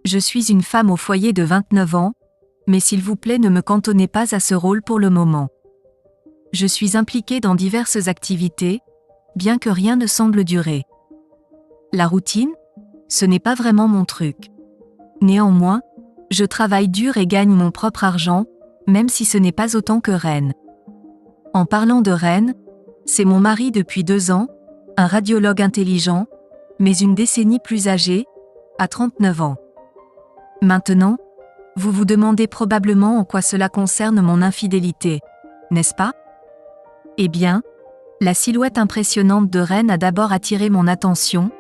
Je suis une femme au foyer de 29 ans, mais s'il vous plaît ne me cantonnez pas à ce rôle pour le moment. Je suis impliquée dans diverses activités, bien que rien ne semble durer. La routine ? Ce n'est pas vraiment mon truc. Néanmoins, je travaille dur et gagne mon propre argent, même si ce n'est pas autant que Ren. En parlant de Ren, c'est mon mari depuis 2 ans, un radiologue intelligent, mais une décennie plus âgé, à 39 ans. Maintenant, vous vous demandez probablement en quoi cela concerne mon infidélité, n'est-ce pas ? Eh bien, la silhouette impressionnante de Ren a d'abord attiré mon attention,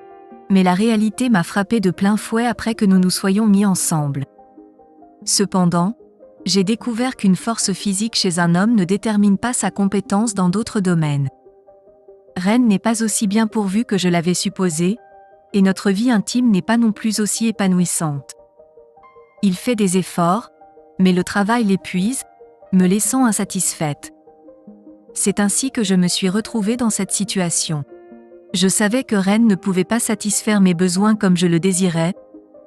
mais la réalité m'a frappé de plein fouet après que nous nous soyons mis ensemble. Cependant, j'ai découvert qu'une force physique chez un homme ne détermine pas sa compétence dans d'autres domaines. Ren n'est pas aussi bien pourvu que je l'avais supposé, et notre vie intime n'est pas non plus aussi épanouissante. Il fait des efforts, mais le travail l'épuise, me laissant insatisfaite. C'est ainsi que je me suis retrouvée dans cette situation. Je savais que Ren ne pouvait pas satisfaire mes besoins comme je le désirais,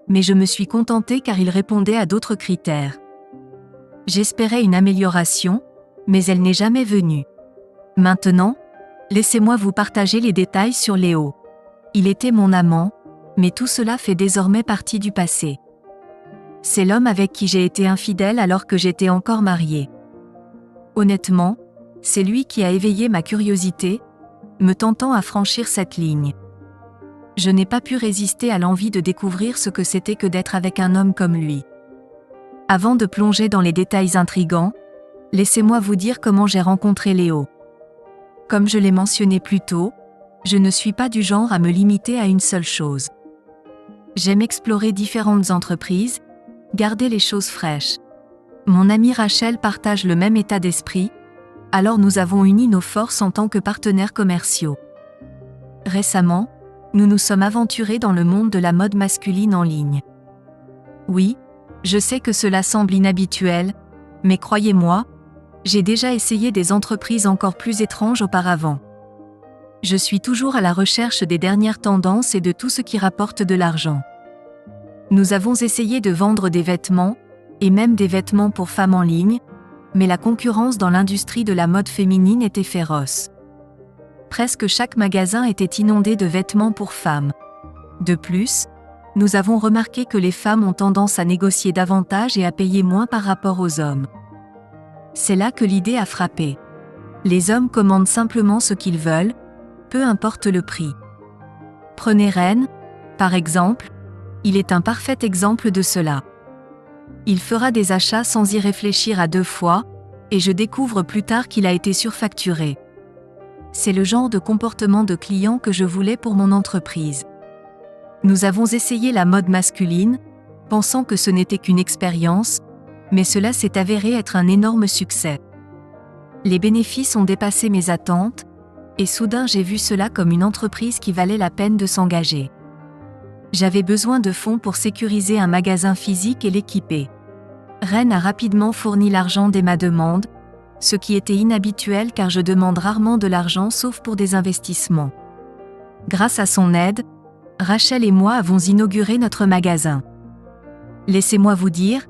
mais je me suis contentée car il répondait à d'autres critères. J'espérais une amélioration, mais elle n'est jamais venue. Maintenant, laissez-moi vous partager les détails sur Léo. Il était mon amant, mais tout cela fait désormais partie du passé. C'est l'homme avec qui j'ai été infidèle alors que j'étais encore mariée. Honnêtement, c'est lui qui a éveillé ma curiosité, me tentant à franchir cette ligne. Je n'ai pas pu résister à l'envie de découvrir ce que c'était que d'être avec un homme comme lui. Avant de plonger dans les détails intrigants, laissez-moi vous dire comment j'ai rencontré Léo. Comme je l'ai mentionné plus tôt, je ne suis pas du genre à me limiter à une seule chose. J'aime explorer différentes entreprises, garder les choses fraîches. Mon amie Rachel partage le même état d'esprit, alors nous avons uni nos forces en tant que partenaires commerciaux. Récemment, nous nous sommes aventurés dans le monde de la mode masculine en ligne. Oui, je sais que cela semble inhabituel, mais croyez-moi, j'ai déjà essayé des entreprises encore plus étranges auparavant. Je suis toujours à la recherche des dernières tendances et de tout ce qui rapporte de l'argent. Nous avons essayé de vendre des vêtements, et même des vêtements pour femmes en ligne, mais la concurrence dans l'industrie de la mode féminine était féroce. Presque chaque magasin était inondé de vêtements pour femmes. De plus, nous avons remarqué que les femmes ont tendance à négocier davantage et à payer moins par rapport aux hommes. C'est là que l'idée a frappé. Les hommes commandent simplement ce qu'ils veulent, peu importe le prix. Prenez Ren, par exemple, il est un parfait exemple de cela. Il fera des achats sans y réfléchir à 2 fois, et je découvre plus tard qu'il a été surfacturé. C'est le genre de comportement de client que je voulais pour mon entreprise. Nous avons essayé la mode masculine, pensant que ce n'était qu'une expérience, mais cela s'est avéré être un énorme succès. Les bénéfices ont dépassé mes attentes, et soudain j'ai vu cela comme une entreprise qui valait la peine de s'engager. J'avais besoin de fonds pour sécuriser un magasin physique et l'équiper. Ren a rapidement fourni l'argent dès ma demande, ce qui était inhabituel car je demande rarement de l'argent sauf pour des investissements. Grâce à son aide, Rachel et moi avons inauguré notre magasin. Laissez-moi vous dire,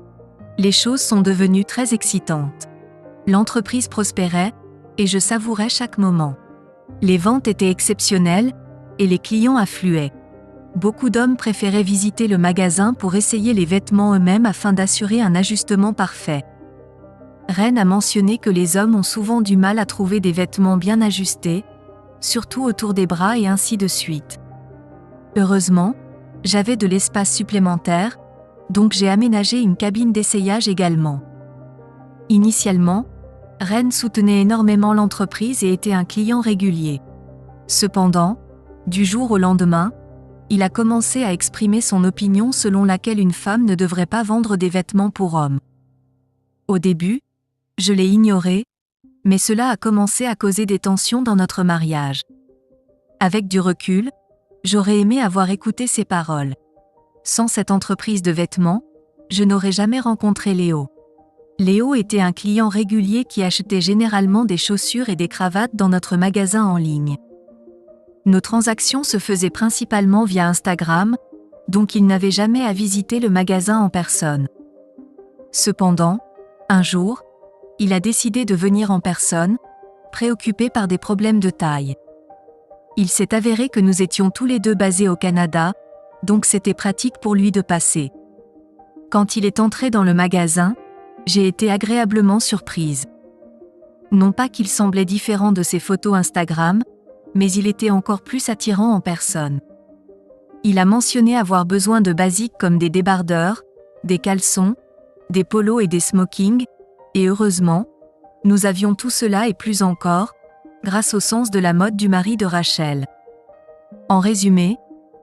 les choses sont devenues très excitantes. L'entreprise prospérait, et je savourais chaque moment. Les ventes étaient exceptionnelles, et les clients affluaient. Beaucoup d'hommes préféraient visiter le magasin pour essayer les vêtements eux-mêmes afin d'assurer un ajustement parfait. Ren a mentionné que les hommes ont souvent du mal à trouver des vêtements bien ajustés, surtout autour des bras et ainsi de suite. Heureusement, j'avais de l'espace supplémentaire, donc j'ai aménagé une cabine d'essayage également. Initialement, Ren soutenait énormément l'entreprise et était un client régulier. Cependant, du jour au lendemain, il a commencé à exprimer son opinion selon laquelle une femme ne devrait pas vendre des vêtements pour hommes. Au début, je l'ai ignoré, mais cela a commencé à causer des tensions dans notre mariage. Avec du recul, j'aurais aimé avoir écouté ses paroles. Sans cette entreprise de vêtements, je n'aurais jamais rencontré Léo. Léo était un client régulier qui achetait généralement des chaussures et des cravates dans notre magasin en ligne. Nos transactions se faisaient principalement via Instagram, donc il n'avait jamais à visiter le magasin en personne. Cependant, un jour, il a décidé de venir en personne, préoccupé par des problèmes de taille. Il s'est avéré que nous étions tous les deux basés au Canada, donc c'était pratique pour lui de passer. Quand il est entré dans le magasin, j'ai été agréablement surprise. Non pas qu'il semblait différent de ses photos Instagram, mais il était encore plus attirant en personne. Il a mentionné avoir besoin de basiques comme des débardeurs, des caleçons, des polos et des smokings, et heureusement, nous avions tout cela et plus encore, grâce au sens de la mode du mari de Rachel. En résumé,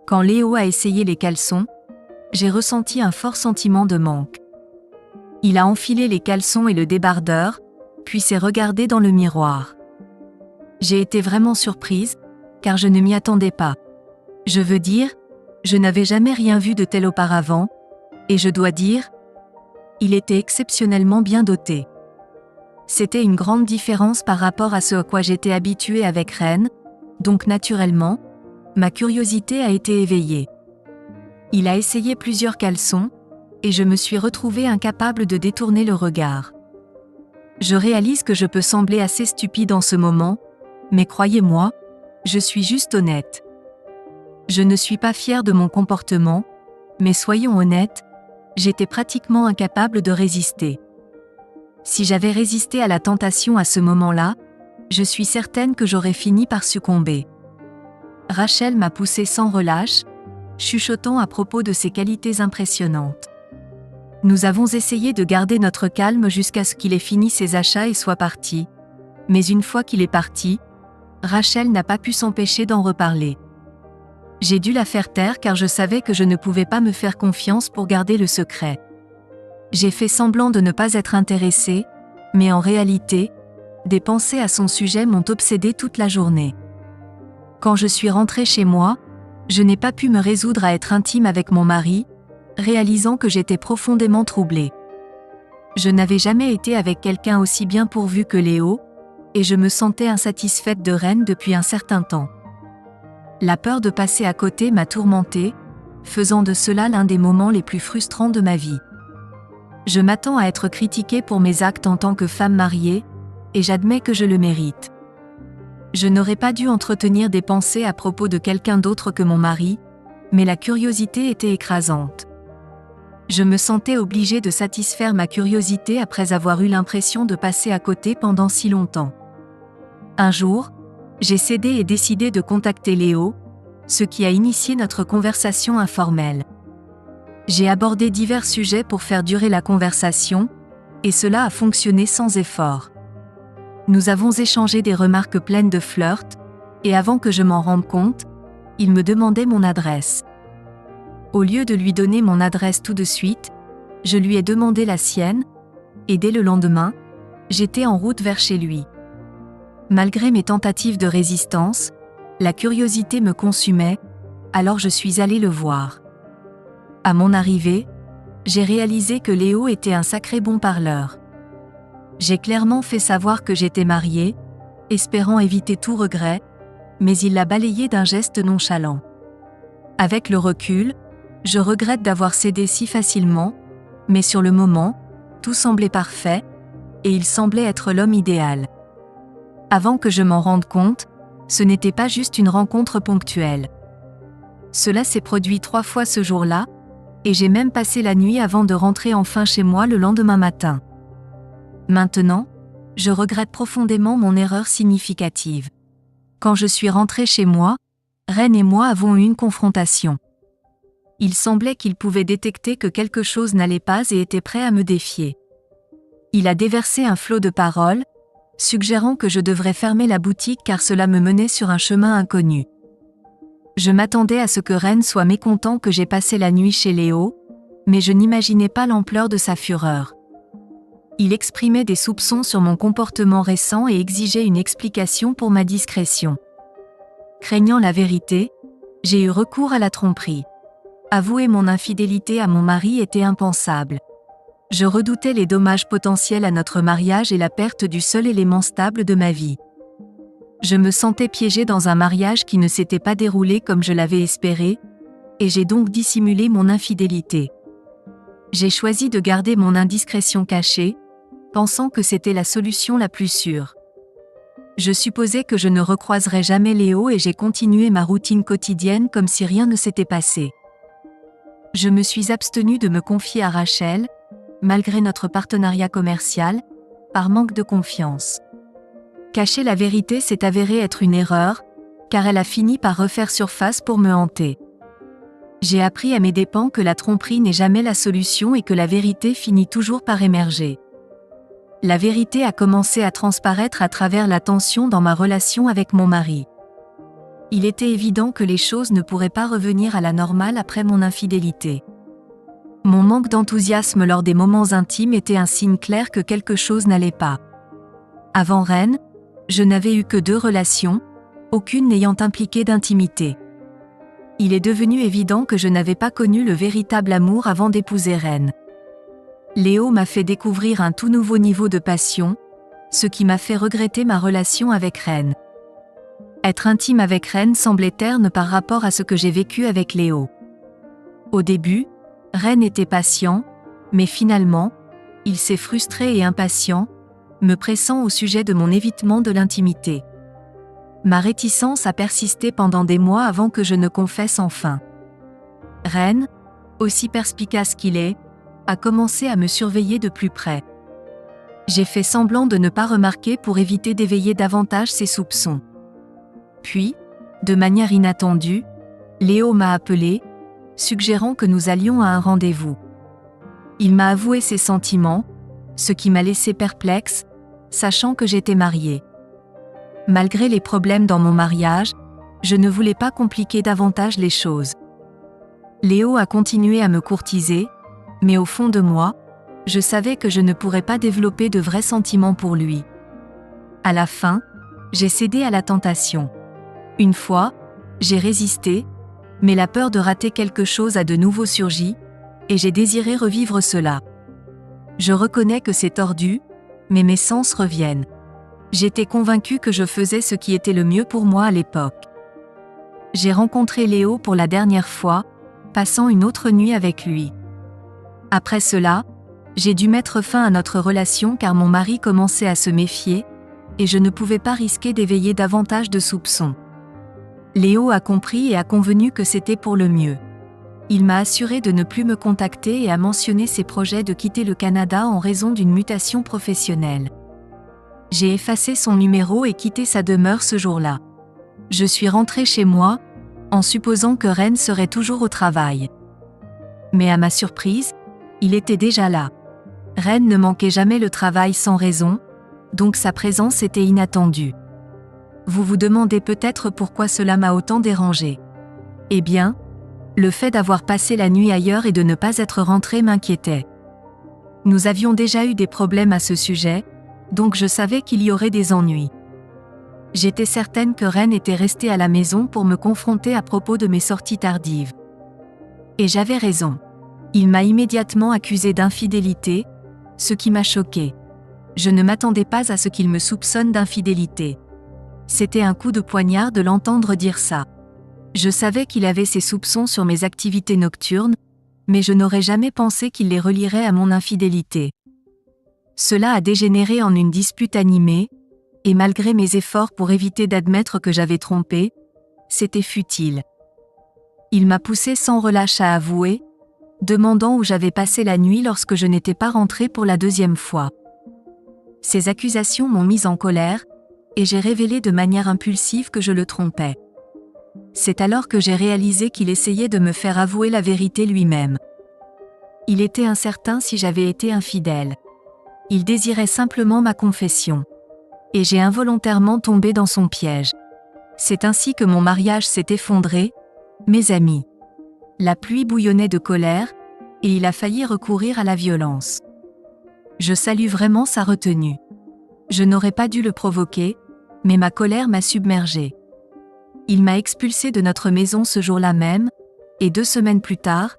quand Léo a essayé les caleçons, j'ai ressenti un fort sentiment de manque. Il a enfilé les caleçons et le débardeur, puis s'est regardé dans le miroir. J'ai été vraiment surprise, car je ne m'y attendais pas. Je veux dire, je n'avais jamais rien vu de tel auparavant, et je dois dire, il était exceptionnellement bien doté. C'était une grande différence par rapport à ce à quoi j'étais habituée avec Ren, donc naturellement, ma curiosité a été éveillée. Il a essayé plusieurs caleçons, et je me suis retrouvée incapable de détourner le regard. Je réalise que je peux sembler assez stupide en ce moment, mais croyez-moi, je suis juste honnête. Je ne suis pas fière de mon comportement, mais soyons honnêtes, j'étais pratiquement incapable de résister. Si j'avais résisté à la tentation à ce moment-là, je suis certaine que j'aurais fini par succomber. Rachel m'a poussée sans relâche, chuchotant à propos de ses qualités impressionnantes. Nous avons essayé de garder notre calme jusqu'à ce qu'il ait fini ses achats et soit parti. Mais une fois qu'il est parti, Rachel n'a pas pu s'empêcher d'en reparler. J'ai dû la faire taire car je savais que je ne pouvais pas me faire confiance pour garder le secret. J'ai fait semblant de ne pas être intéressée, mais en réalité, des pensées à son sujet m'ont obsédée toute la journée. Quand je suis rentrée chez moi, je n'ai pas pu me résoudre à être intime avec mon mari, réalisant que j'étais profondément troublée. Je n'avais jamais été avec quelqu'un aussi bien pourvu que Léo, et je me sentais insatisfaite de Ren depuis un certain temps. La peur de passer à côté m'a tourmentée, faisant de cela l'un des moments les plus frustrants de ma vie. Je m'attends à être critiquée pour mes actes en tant que femme mariée, et j'admets que je le mérite. Je n'aurais pas dû entretenir des pensées à propos de quelqu'un d'autre que mon mari, mais la curiosité était écrasante. Je me sentais obligée de satisfaire ma curiosité après avoir eu l'impression de passer à côté pendant si longtemps. Un jour, j'ai cédé et décidé de contacter Léo, ce qui a initié notre conversation informelle. J'ai abordé divers sujets pour faire durer la conversation, et cela a fonctionné sans effort. Nous avons échangé des remarques pleines de flirt, et avant que je m'en rende compte, il me demandait mon adresse. Au lieu de lui donner mon adresse tout de suite, je lui ai demandé la sienne, et dès le lendemain, j'étais en route vers chez lui. Malgré mes tentatives de résistance, la curiosité me consumait, alors je suis allée le voir. À mon arrivée, j'ai réalisé que Léo était un sacré bon parleur. J'ai clairement fait savoir que j'étais mariée, espérant éviter tout regret, mais il l'a balayé d'un geste nonchalant. Avec le recul, je regrette d'avoir cédé si facilement, mais sur le moment, tout semblait parfait, et il semblait être l'homme idéal. Avant que je m'en rende compte, ce n'était pas juste une rencontre ponctuelle. Cela s'est produit 3 fois ce jour-là, et j'ai même passé la nuit avant de rentrer enfin chez moi le lendemain matin. Maintenant, je regrette profondément mon erreur significative. Quand je suis rentrée chez moi, Ren et moi avons eu une confrontation. Il semblait qu'il pouvait détecter que quelque chose n'allait pas et était prêt à me défier. Il a déversé un flot de paroles, suggérant que je devrais fermer la boutique car cela me menait sur un chemin inconnu. Je m'attendais à ce que Ren soit mécontent que j'ai passé la nuit chez Léo, mais je n'imaginais pas l'ampleur de sa fureur. Il exprimait des soupçons sur mon comportement récent et exigeait une explication pour ma discrétion. Craignant la vérité, j'ai eu recours à la tromperie. Avouer mon infidélité à mon mari était impensable. Je redoutais les dommages potentiels à notre mariage et la perte du seul élément stable de ma vie. Je me sentais piégée dans un mariage qui ne s'était pas déroulé comme je l'avais espéré, et j'ai donc dissimulé mon infidélité. J'ai choisi de garder mon indiscrétion cachée, pensant que c'était la solution la plus sûre. Je supposais que je ne recroiserais jamais Léo et j'ai continué ma routine quotidienne comme si rien ne s'était passé. Je me suis abstenue de me confier à Rachel, malgré notre partenariat commercial, par manque de confiance. Cacher la vérité s'est avéré être une erreur, car elle a fini par refaire surface pour me hanter. J'ai appris à mes dépens que la tromperie n'est jamais la solution et que la vérité finit toujours par émerger. La vérité a commencé à transparaître à travers la tension dans ma relation avec mon mari. Il était évident que les choses ne pourraient pas revenir à la normale après mon infidélité. Mon manque d'enthousiasme lors des moments intimes était un signe clair que quelque chose n'allait pas. Avant Ren, je n'avais eu que 2 relations, aucune n'ayant impliqué d'intimité. Il est devenu évident que je n'avais pas connu le véritable amour avant d'épouser Ren. Léo m'a fait découvrir un tout nouveau niveau de passion, ce qui m'a fait regretter ma relation avec Ren. Être intime avec Ren semblait terne par rapport à ce que j'ai vécu avec Léo. Au début, Ren était patient, mais finalement, il s'est frustré et impatient, me pressant au sujet de mon évitement de l'intimité. Ma réticence a persisté pendant des mois avant que je ne confesse enfin. Ren, aussi perspicace qu'il est, a commencé à me surveiller de plus près. J'ai fait semblant de ne pas remarquer pour éviter d'éveiller davantage ses soupçons. Puis, de manière inattendue, Léo m'a appelé, suggérant que nous allions à un rendez-vous. Il m'a avoué ses sentiments, ce qui m'a laissé perplexe, sachant que j'étais mariée. Malgré les problèmes dans mon mariage, je ne voulais pas compliquer davantage les choses. Léo a continué à me courtiser, mais au fond de moi, je savais que je ne pourrais pas développer de vrais sentiments pour lui. À la fin, j'ai cédé à la tentation. Une fois, j'ai résisté, mais la peur de rater quelque chose a de nouveau surgi, et j'ai désiré revivre cela. Je reconnais que c'est tordu, mais mes sens reviennent. J'étais convaincue que je faisais ce qui était le mieux pour moi à l'époque. J'ai rencontré Léo pour la dernière fois, passant une autre nuit avec lui. Après cela, j'ai dû mettre fin à notre relation car mon mari commençait à se méfier, et je ne pouvais pas risquer d'éveiller davantage de soupçons. Léo a compris et a convenu que c'était pour le mieux. Il m'a assuré de ne plus me contacter et a mentionné ses projets de quitter le Canada en raison d'une mutation professionnelle. J'ai effacé son numéro et quitté sa demeure ce jour-là. Je suis rentrée chez moi, en supposant que Ren serait toujours au travail. Mais à ma surprise, il était déjà là. Ren ne manquait jamais le travail sans raison, donc sa présence était inattendue. Vous vous demandez peut-être pourquoi cela m'a autant dérangé. Eh bien, le fait d'avoir passé la nuit ailleurs et de ne pas être rentré m'inquiétait. Nous avions déjà eu des problèmes à ce sujet, donc je savais qu'il y aurait des ennuis. J'étais certaine que Ren était resté à la maison pour me confronter à propos de mes sorties tardives. Et j'avais raison. Il m'a immédiatement accusé d'infidélité, ce qui m'a choquée. Je ne m'attendais pas à ce qu'il me soupçonne d'infidélité. C'était un coup de poignard de l'entendre dire ça. Je savais qu'il avait ses soupçons sur mes activités nocturnes, mais je n'aurais jamais pensé qu'il les relierait à mon infidélité. Cela a dégénéré en une dispute animée, et malgré mes efforts pour éviter d'admettre que j'avais trompé, c'était futile. Il m'a poussé sans relâche à avouer, demandant où j'avais passé la nuit lorsque je n'étais pas rentrée pour la 2e fois. Ces accusations m'ont mise en colère, et j'ai révélé de manière impulsive que je le trompais. C'est alors que j'ai réalisé qu'il essayait de me faire avouer la vérité lui-même. Il était incertain si j'avais été infidèle. Il désirait simplement ma confession. Et j'ai involontairement tombé dans son piège. C'est ainsi que mon mariage s'est effondré, mes amis. La pluie bouillonnait de colère, et il a failli recourir à la violence. Je salue vraiment sa retenue. Je n'aurais pas dû le provoquer, mais ma colère m'a submergée. Il m'a expulsée de notre maison ce jour-là même, et 2 semaines plus tard,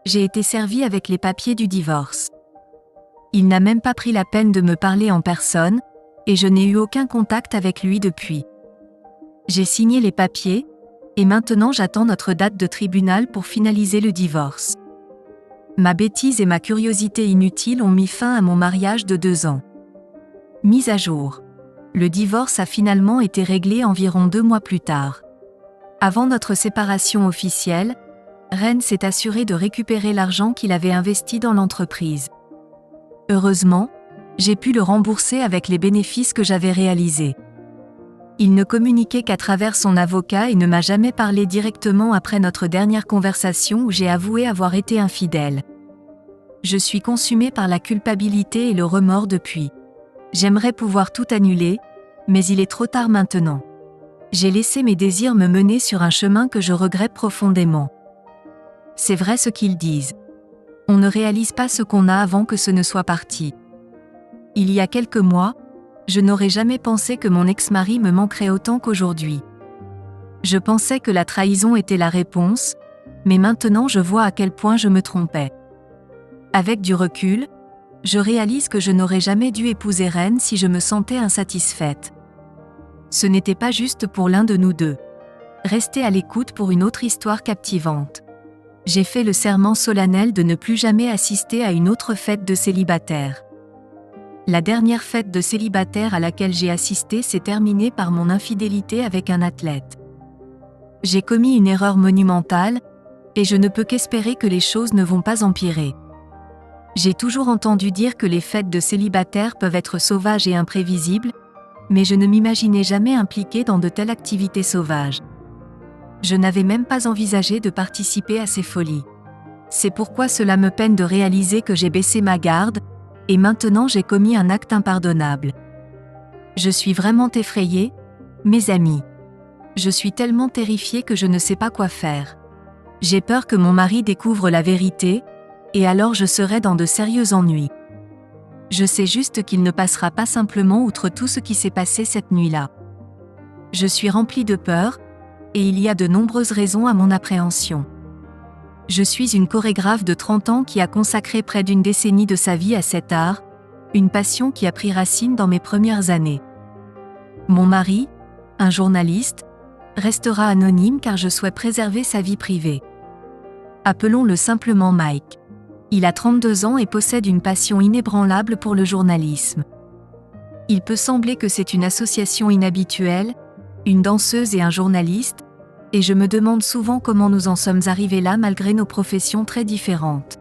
j'ai été servie avec les papiers du divorce. Il n'a même pas pris la peine de me parler en personne, et je n'ai eu aucun contact avec lui depuis. J'ai signé les papiers, Et maintenant j'attends notre date de tribunal pour finaliser le divorce. Ma bêtise et ma curiosité inutile ont mis fin à mon mariage de 2 ans. Mise à jour. Le divorce a finalement été réglé environ 2 mois plus tard. Avant notre séparation officielle, Ren s'est assuré de récupérer l'argent qu'il avait investi dans l'entreprise. Heureusement, j'ai pu le rembourser avec les bénéfices que j'avais réalisés. Il ne communiquait qu'à travers son avocat et ne m'a jamais parlé directement après notre dernière conversation où j'ai avoué avoir été infidèle. Je suis consumée par la culpabilité et le remords depuis. J'aimerais pouvoir tout annuler, mais il est trop tard maintenant. J'ai laissé mes désirs me mener sur un chemin que je regrette profondément. C'est vrai ce qu'ils disent. On ne réalise pas ce qu'on a avant que ce ne soit parti. Il y a quelques mois, je n'aurais jamais pensé que mon ex-mari me manquerait autant qu'aujourd'hui. Je pensais que la trahison était la réponse, mais maintenant je vois à quel point je me trompais. Avec du recul, je réalise que je n'aurais jamais dû épouser Ren si je me sentais insatisfaite. Ce n'était pas juste pour l'un de nous deux. Restez à l'écoute pour une autre histoire captivante. J'ai fait le serment solennel de ne plus jamais assister à une autre fête de célibataire. La dernière fête de célibataire à laquelle j'ai assisté s'est terminée par mon infidélité avec un athlète. J'ai commis une erreur monumentale, et je ne peux qu'espérer que les choses ne vont pas empirer. J'ai toujours entendu dire que les fêtes de célibataire peuvent être sauvages et imprévisibles, mais je ne m'imaginais jamais impliquée dans de telles activités sauvages. Je n'avais même pas envisagé de participer à ces folies. C'est pourquoi cela me peine de réaliser que j'ai baissé ma garde, et maintenant j'ai commis un acte impardonnable. Je suis vraiment effrayée, mes amis. Je suis tellement terrifiée que je ne sais pas quoi faire. J'ai peur que mon mari découvre la vérité, et alors je serai dans de sérieux ennuis. Je sais juste qu'il ne passera pas simplement outre tout ce qui s'est passé cette nuit-là. Je suis remplie de peur, et il y a de nombreuses raisons à mon appréhension. Je suis une chorégraphe de 30 ans qui a consacré près d'une décennie de sa vie à cet art, une passion qui a pris racine dans mes premières années. Mon mari, un journaliste, restera anonyme car je souhaite préserver sa vie privée. Appelons-le simplement Mike. Il a 32 ans et possède une passion inébranlable pour le journalisme. Il peut sembler que c'est une association inhabituelle, une danseuse et un journaliste, et je me demande souvent comment nous en sommes arrivés là malgré nos professions très différentes.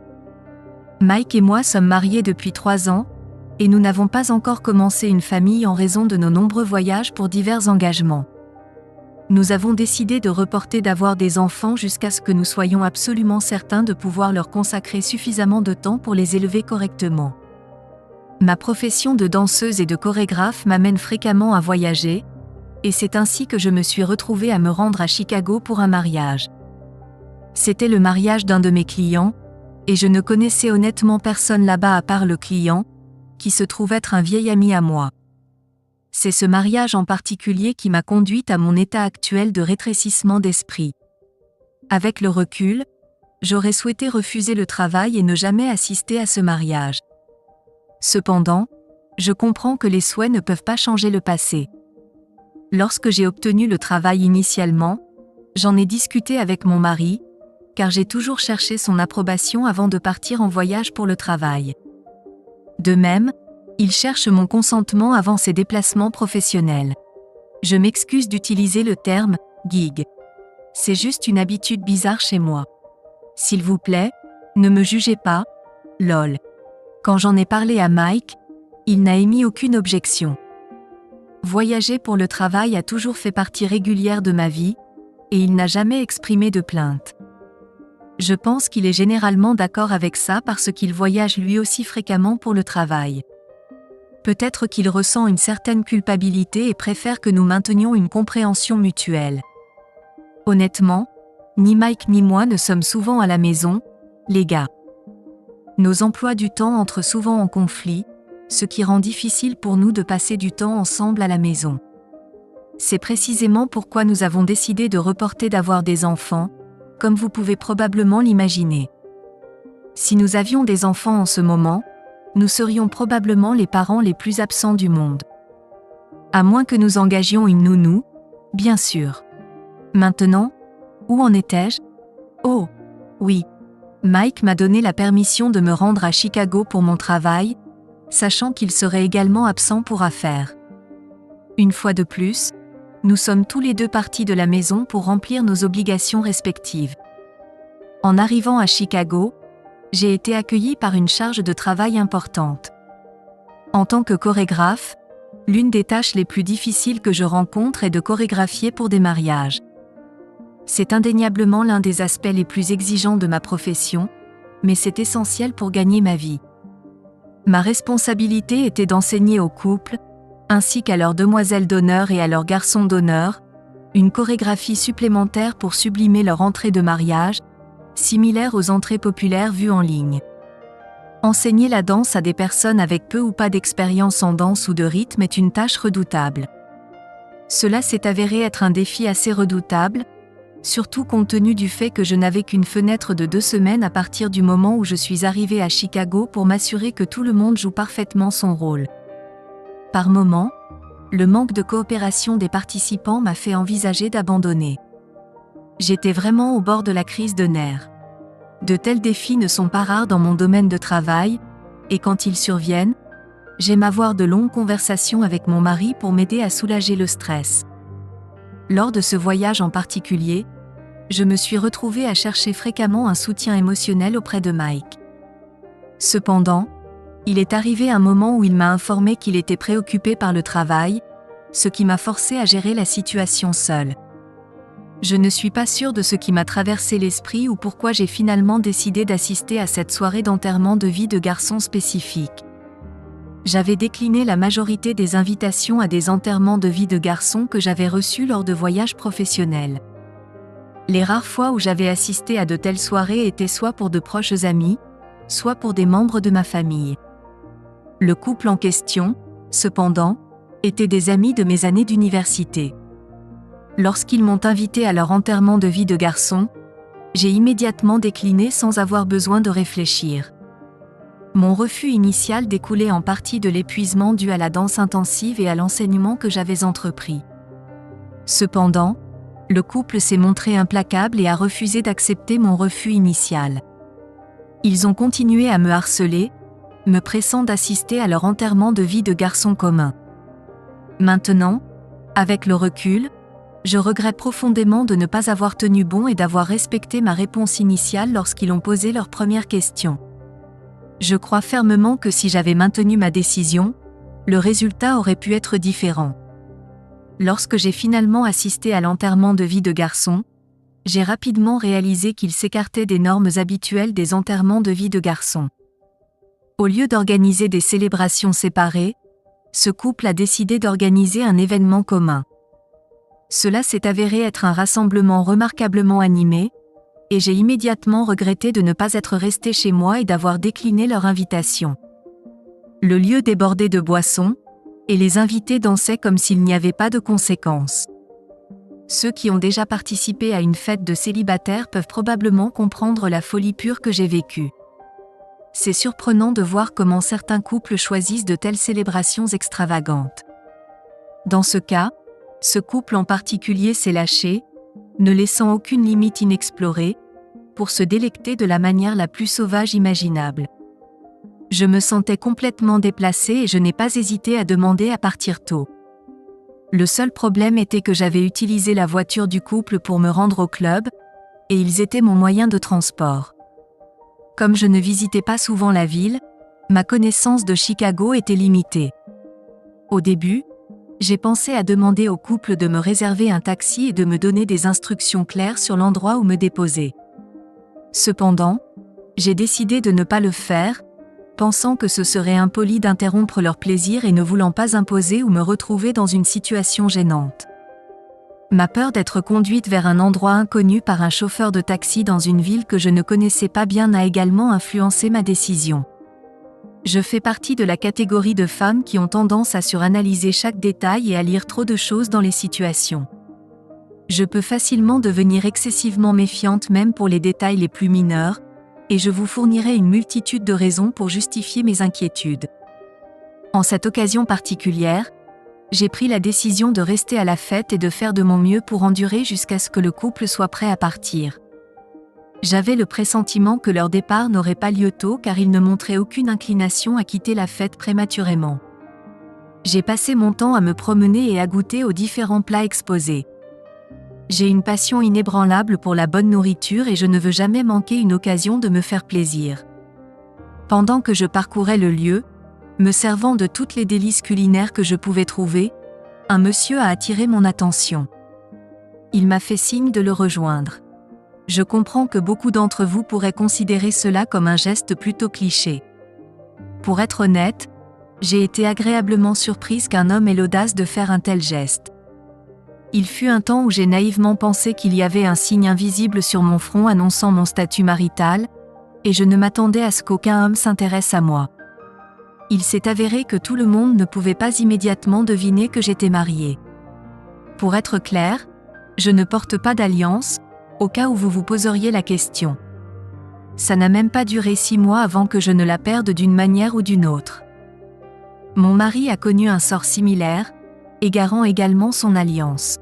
Mike et moi sommes mariés depuis 3 ans, et nous n'avons pas encore commencé une famille en raison de nos nombreux voyages pour divers engagements. Nous avons décidé de reporter d'avoir des enfants jusqu'à ce que nous soyons absolument certains de pouvoir leur consacrer suffisamment de temps pour les élever correctement. Ma profession de danseuse et de chorégraphe m'amène fréquemment à voyager, et c'est ainsi que je me suis retrouvée à me rendre à Chicago pour un mariage. C'était le mariage d'un de mes clients, et je ne connaissais honnêtement personne là-bas à part le client, qui se trouve être un vieil ami à moi. C'est ce mariage en particulier qui m'a conduite à mon état actuel de rétrécissement d'esprit. Avec le recul, j'aurais souhaité refuser le travail et ne jamais assister à ce mariage. Cependant, je comprends que les souhaits ne peuvent pas changer le passé. Lorsque j'ai obtenu le travail initialement, j'en ai discuté avec mon mari, car j'ai toujours cherché son approbation avant de partir en voyage pour le travail. De même, il cherche mon consentement avant ses déplacements professionnels. Je m'excuse d'utiliser le terme « gig ». C'est juste une habitude bizarre chez moi. S'il vous plaît, ne me jugez pas, lol. Quand j'en ai parlé à Mike, il n'a émis aucune objection. Voyager pour le travail a toujours fait partie régulière de ma vie, et il n'a jamais exprimé de plainte. Je pense qu'il est généralement d'accord avec ça parce qu'il voyage lui aussi fréquemment pour le travail. Peut-être qu'il ressent une certaine culpabilité et préfère que nous maintenions une compréhension mutuelle. Honnêtement, ni Mike ni moi ne sommes souvent à la maison, les gars. Nos emplois du temps entrent souvent en conflit, ce qui rend difficile pour nous de passer du temps ensemble à la maison. C'est précisément pourquoi nous avons décidé de reporter d'avoir des enfants, comme vous pouvez probablement l'imaginer. Si nous avions des enfants en ce moment, nous serions probablement les parents les plus absents du monde. À moins que nous engagions une nounou, bien sûr. Maintenant, Où en étais-je ? Oh, oui. Mike m'a donné la permission de me rendre à Chicago pour mon travail, sachant qu'il serait également absent pour affaires. Une fois de plus, nous sommes tous les deux partis de la maison pour remplir nos obligations respectives. En arrivant à Chicago, j'ai été accueilli par une charge de travail importante. En tant que chorégraphe, l'une des tâches les plus difficiles que je rencontre est de chorégraphier pour des mariages. C'est indéniablement l'un des aspects les plus exigeants de ma profession, mais c'est essentiel pour gagner ma vie. Ma responsabilité était d'enseigner aux couples, ainsi qu'à leurs demoiselles d'honneur et à leurs garçons d'honneur, une chorégraphie supplémentaire pour sublimer leur entrée de mariage, similaire aux entrées populaires vues en ligne. Enseigner la danse à des personnes avec peu ou pas d'expérience en danse ou de rythme est une tâche redoutable. Cela s'est avéré être un défi assez redoutable, surtout compte tenu du fait que je n'avais qu'une fenêtre de 2 semaines à partir du moment où je suis arrivé à Chicago pour m'assurer que tout le monde joue parfaitement son rôle. Par moments, le manque de coopération des participants m'a fait envisager d'abandonner. J'étais vraiment au bord de la crise de nerfs. De tels défis ne sont pas rares dans mon domaine de travail, et quand ils surviennent, j'aime avoir de longues conversations avec mon mari pour m'aider à soulager le stress. Lors de ce voyage en particulier, je me suis retrouvée à chercher fréquemment un soutien émotionnel auprès de Mike. Cependant, il est arrivé un moment où il m'a informé qu'il était préoccupé par le travail, ce qui m'a forcé à gérer la situation seule. Je ne suis pas sûre de ce qui m'a traversé l'esprit ou pourquoi j'ai finalement décidé d'assister à cette soirée d'enterrement de vie de garçon spécifique. J'avais décliné la majorité des invitations à des enterrements de vie de garçons que j'avais reçus lors de voyages professionnels. Les rares fois où j'avais assisté à de telles soirées étaient soit pour de proches amis, soit pour des membres de ma famille. Le couple en question, cependant, était des amis de mes années d'université. Lorsqu'ils m'ont invité à leur enterrement de vie de garçon, j'ai immédiatement décliné sans avoir besoin de réfléchir. Mon refus initial découlait en partie de l'épuisement dû à la danse intensive et à l'enseignement que j'avais entrepris. Cependant, le couple s'est montré implacable et a refusé d'accepter mon refus initial. Ils ont continué à me harceler, me pressant d'assister à leur enterrement de vie de garçon commun. Maintenant, avec le recul, je regrette profondément de ne pas avoir tenu bon et d'avoir respecté ma réponse initiale lorsqu'ils ont posé leurs premières questions. Je crois fermement que si j'avais maintenu ma décision, le résultat aurait pu être différent. Lorsque j'ai finalement assisté à l'enterrement de vie de garçon, j'ai rapidement réalisé qu'il s'écartait des normes habituelles des enterrements de vie de garçon. Au lieu d'organiser des célébrations séparées, ce couple a décidé d'organiser un événement commun. Cela s'est avéré être un rassemblement remarquablement animé, et j'ai immédiatement regretté de ne pas être resté chez moi et d'avoir décliné leur invitation. Le lieu débordait de boissons, et les invités dansaient comme s'il n'y avait pas de conséquences. Ceux qui ont déjà participé à une fête de célibataires peuvent probablement comprendre la folie pure que j'ai vécue. C'est surprenant de voir comment certains couples choisissent de telles célébrations extravagantes. Dans ce cas, ce couple en particulier s'est lâché, ne laissant aucune limite inexplorée, pour se délecter de la manière la plus sauvage imaginable. Je me sentais complètement déplacée et je n'ai pas hésité à demander à partir tôt. Le seul problème était que j'avais utilisé la voiture du couple pour me rendre au club, et ils étaient mon moyen de transport. Comme je ne visitais pas souvent la ville, ma connaissance de Chicago était limitée. Au début, j'ai pensé à demander au couple de me réserver un taxi et de me donner des instructions claires sur l'endroit où me déposer. Cependant, j'ai décidé de ne pas le faire, pensant que ce serait impoli d'interrompre leur plaisir et ne voulant pas imposer ou me retrouver dans une situation gênante. Ma peur d'être conduite vers un endroit inconnu par un chauffeur de taxi dans une ville que je ne connaissais pas bien a également influencé ma décision. Je fais partie de la catégorie de femmes qui ont tendance à suranalyser chaque détail et à lire trop de choses dans les situations. Je peux facilement devenir excessivement méfiante même pour les détails les plus mineurs, et je vous fournirai une multitude de raisons pour justifier mes inquiétudes. En cette occasion particulière, J'ai pris la décision de rester à la fête et de faire de mon mieux pour endurer jusqu'à ce que le couple soit prêt à partir. J'avais le pressentiment que leur départ n'aurait pas lieu tôt car ils ne montraient aucune inclination à quitter la fête prématurément. J'ai passé mon temps à me promener et à goûter aux différents plats exposés. J'ai une passion inébranlable pour la bonne nourriture et je ne veux jamais manquer une occasion de me faire plaisir. Pendant que je parcourais le lieu, me servant de toutes les délices culinaires que je pouvais trouver, un monsieur a attiré mon attention. Il m'a fait signe de le rejoindre. Je comprends que beaucoup d'entre vous pourraient considérer cela comme un geste plutôt cliché. Pour être honnête, j'ai été agréablement surprise qu'un homme ait l'audace de faire un tel geste. Il fut un temps où j'ai naïvement pensé qu'il y avait un signe invisible sur mon front annonçant mon statut marital, et je ne m'attendais à ce qu'aucun homme s'intéresse à moi. Il s'est avéré que tout le monde ne pouvait pas immédiatement deviner que j'étais mariée. Pour être clair, je ne porte pas d'alliance, au cas où vous vous poseriez la question. Ça n'a même pas duré 6 mois avant que je ne la perde d'une manière ou d'une autre. Mon mari a connu un sort similaire, égarant également son alliance.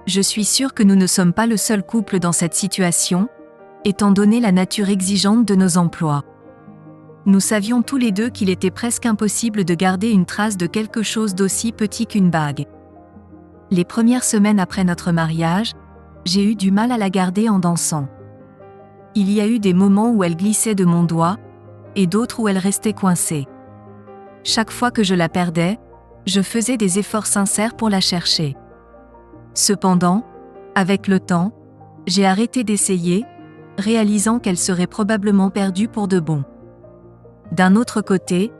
Je suis sûre que nous ne sommes pas le seul couple dans cette situation, étant donné la nature exigeante de nos emplois. Nous savions tous les deux qu'il était presque impossible de garder une trace de quelque chose d'aussi petit qu'une bague. Les premières semaines après notre mariage, j'ai eu du mal à la garder en dansant. Il y a eu des moments où elle glissait de mon doigt, et d'autres où elle restait coincée. Chaque fois que je la perdais, je faisais des efforts sincères pour la chercher. Cependant, avec le temps, j'ai arrêté d'essayer, réalisant qu'elle serait probablement perdue pour de bon. D'un autre côté,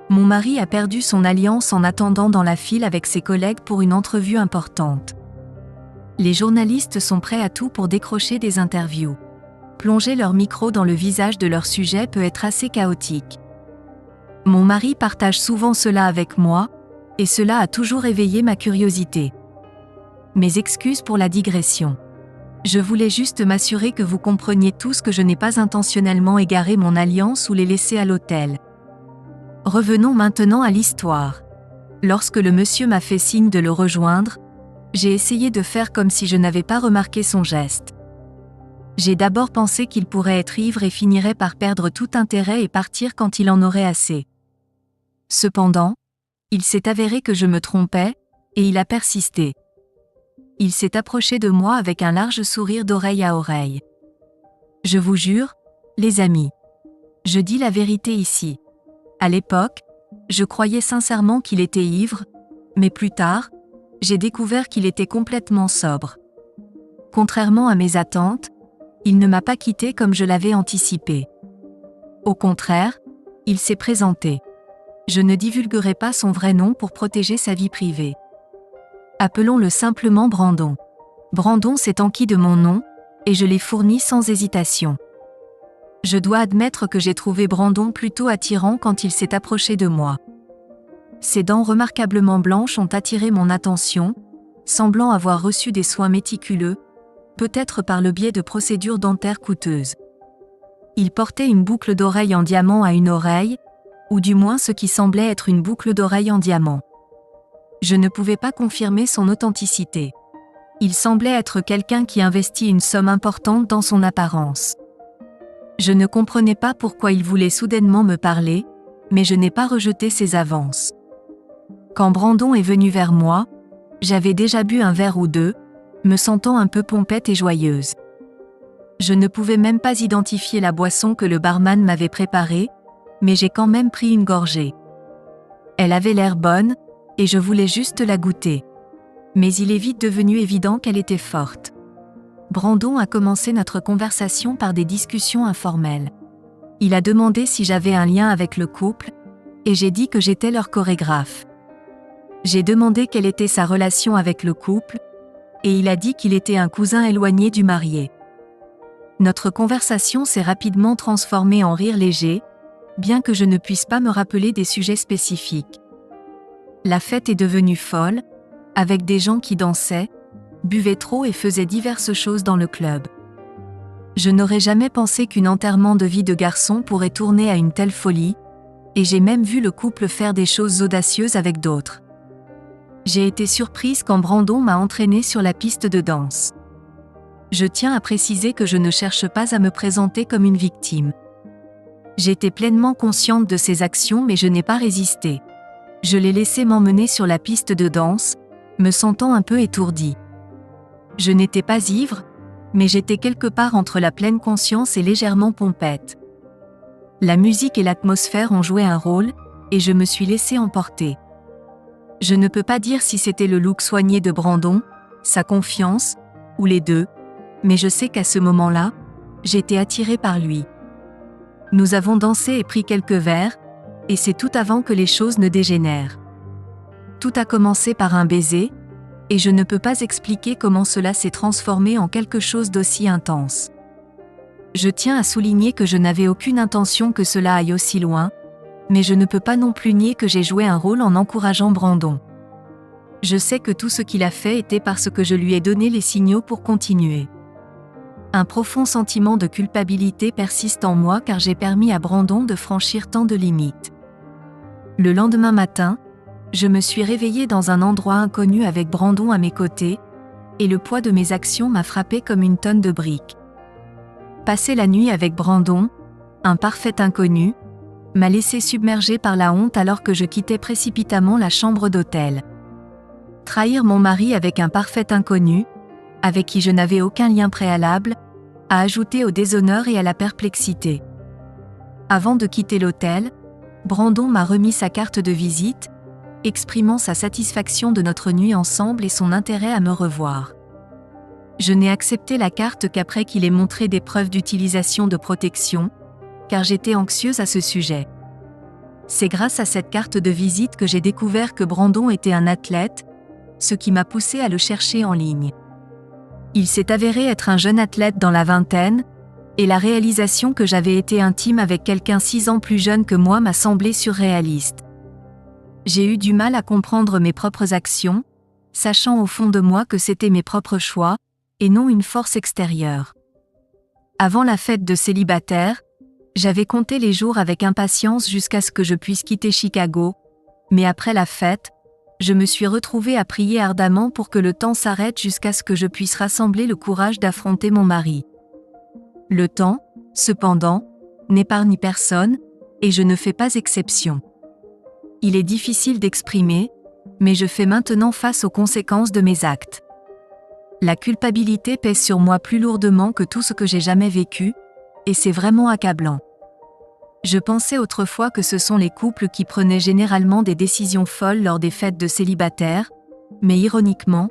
mon mari a perdu son alliance en attendant dans la file avec ses collègues pour une entrevue importante. Les journalistes sont prêts à tout pour décrocher des interviews. Plonger leur micro dans le visage de leur sujet peut être assez chaotique. Mon mari partage souvent cela avec moi, et cela a toujours éveillé ma curiosité. Mes excuses pour la digression. Je voulais juste m'assurer que vous compreniez tous que je n'ai pas intentionnellement égaré mon alliance ou les laissé à l'hôtel. Revenons maintenant à l'histoire. Lorsque le monsieur m'a fait signe de le rejoindre, j'ai essayé de faire comme si je n'avais pas remarqué son geste. J'ai d'abord pensé qu'il pourrait être ivre et finirait par perdre tout intérêt et partir quand il en aurait assez. Cependant, il s'est avéré que je me trompais, et il a persisté. Il s'est approché de moi avec un large sourire d'oreille à oreille. Je vous jure, les amis, je dis la vérité ici. À l'époque, je croyais sincèrement qu'il était ivre, mais plus tard, j'ai découvert qu'il était complètement sobre. Contrairement à mes attentes, il ne m'a pas quitté comme je l'avais anticipé. Au contraire, il s'est présenté. Je ne divulguerai pas son vrai nom pour protéger sa vie privée. Appelons-le simplement Brandon. Brandon s'est enquis de mon nom, et je l'ai fourni sans hésitation. Je dois admettre que j'ai trouvé Brandon plutôt attirant quand il s'est approché de moi. Ses dents remarquablement blanches ont attiré mon attention, semblant avoir reçu des soins méticuleux, peut-être par le biais de procédures dentaires coûteuses. Il portait une boucle d'oreille en diamant à une oreille, ou du moins ce qui semblait être une boucle d'oreille en diamant. Je ne pouvais pas confirmer son authenticité. Il semblait être quelqu'un qui investit une somme importante dans son apparence. Je ne comprenais pas pourquoi il voulait soudainement me parler, mais je n'ai pas rejeté ses avances. Quand Brandon est venu vers moi, j'avais déjà bu un verre ou deux, me sentant un peu pompette et joyeuse. Je ne pouvais même pas identifier la boisson que le barman m'avait préparée, mais j'ai quand même pris une gorgée. Elle avait l'air bonne, et je voulais juste la goûter. Mais il est vite devenu évident qu'elle était forte. Brandon a commencé notre conversation par des discussions informelles. Il a demandé si j'avais un lien avec le couple, et j'ai dit que j'étais leur chorégraphe. J'ai demandé quelle était sa relation avec le couple, et il a dit qu'il était un cousin éloigné du marié. Notre conversation s'est rapidement transformée en rire léger, bien que je ne puisse pas me rappeler des sujets spécifiques. La fête est devenue folle, avec des gens qui dansaient, buvaient trop et faisaient diverses choses dans le club. Je n'aurais jamais pensé qu'un enterrement de vie de garçon pourrait tourner à une telle folie, et j'ai même vu le couple faire des choses audacieuses avec d'autres. J'ai été surprise quand Brandon m'a entraînée sur la piste de danse. Je tiens à préciser que je ne cherche pas à me présenter comme une victime. J'étais pleinement consciente de ses actions mais je n'ai pas résisté. Je l'ai laissé m'emmener sur la piste de danse, me sentant un peu étourdie. Je n'étais pas ivre, mais j'étais quelque part entre la pleine conscience et légèrement pompette. La musique et l'atmosphère ont joué un rôle, et je me suis laissée emporter. Je ne peux pas dire si c'était le look soigné de Brandon, sa confiance, ou les deux, mais je sais qu'à ce moment-là, j'étais attirée par lui. Nous avons dansé et pris quelques verres, et c'est tout avant que les choses ne dégénèrent. Tout a commencé par un baiser, et je ne peux pas expliquer comment cela s'est transformé en quelque chose d'aussi intense. Je tiens à souligner que je n'avais aucune intention que cela aille aussi loin, mais je ne peux pas non plus nier que j'ai joué un rôle en encourageant Brandon. Je sais que tout ce qu'il a fait était parce que je lui ai donné les signaux pour continuer. Un profond sentiment de culpabilité persiste en moi car j'ai permis à Brandon de franchir tant de limites. Le lendemain matin, je me suis réveillée dans un endroit inconnu avec Brandon à mes côtés, et le poids de mes actions m'a frappée comme une tonne de briques. Passer la nuit avec Brandon, un parfait inconnu, m'a laissé submergée par la honte alors que je quittais précipitamment la chambre d'hôtel. Trahir mon mari avec un parfait inconnu, avec qui je n'avais aucun lien préalable, a ajouté au déshonneur et à la perplexité. Avant de quitter l'hôtel, Brandon m'a remis sa carte de visite, exprimant sa satisfaction de notre nuit ensemble et son intérêt à me revoir. Je n'ai accepté la carte qu'après qu'il ait montré des preuves d'utilisation de protection, car j'étais anxieuse à ce sujet. C'est grâce à cette carte de visite que j'ai découvert que Brandon était un athlète, ce qui m'a poussée à le chercher en ligne. Il s'est avéré être un jeune athlète dans la vingtaine, et la réalisation que j'avais été intime avec quelqu'un 6 ans plus jeune que moi m'a semblé surréaliste. J'ai eu du mal à comprendre mes propres actions, sachant au fond de moi que c'était mes propres choix, et non une force extérieure. Avant la fête de célibataire, j'avais compté les jours avec impatience jusqu'à ce que je puisse quitter Chicago, mais après la fête, je me suis retrouvée à prier ardemment pour que le temps s'arrête jusqu'à ce que je puisse rassembler le courage d'affronter mon mari. Le temps, cependant, n'épargne personne, et je ne fais pas exception. Il est difficile d'exprimer, mais je fais maintenant face aux conséquences de mes actes. La culpabilité pèse sur moi plus lourdement que tout ce que j'ai jamais vécu, et c'est vraiment accablant. Je pensais autrefois que ce sont les couples qui prenaient généralement des décisions folles lors des fêtes de célibataire, mais ironiquement,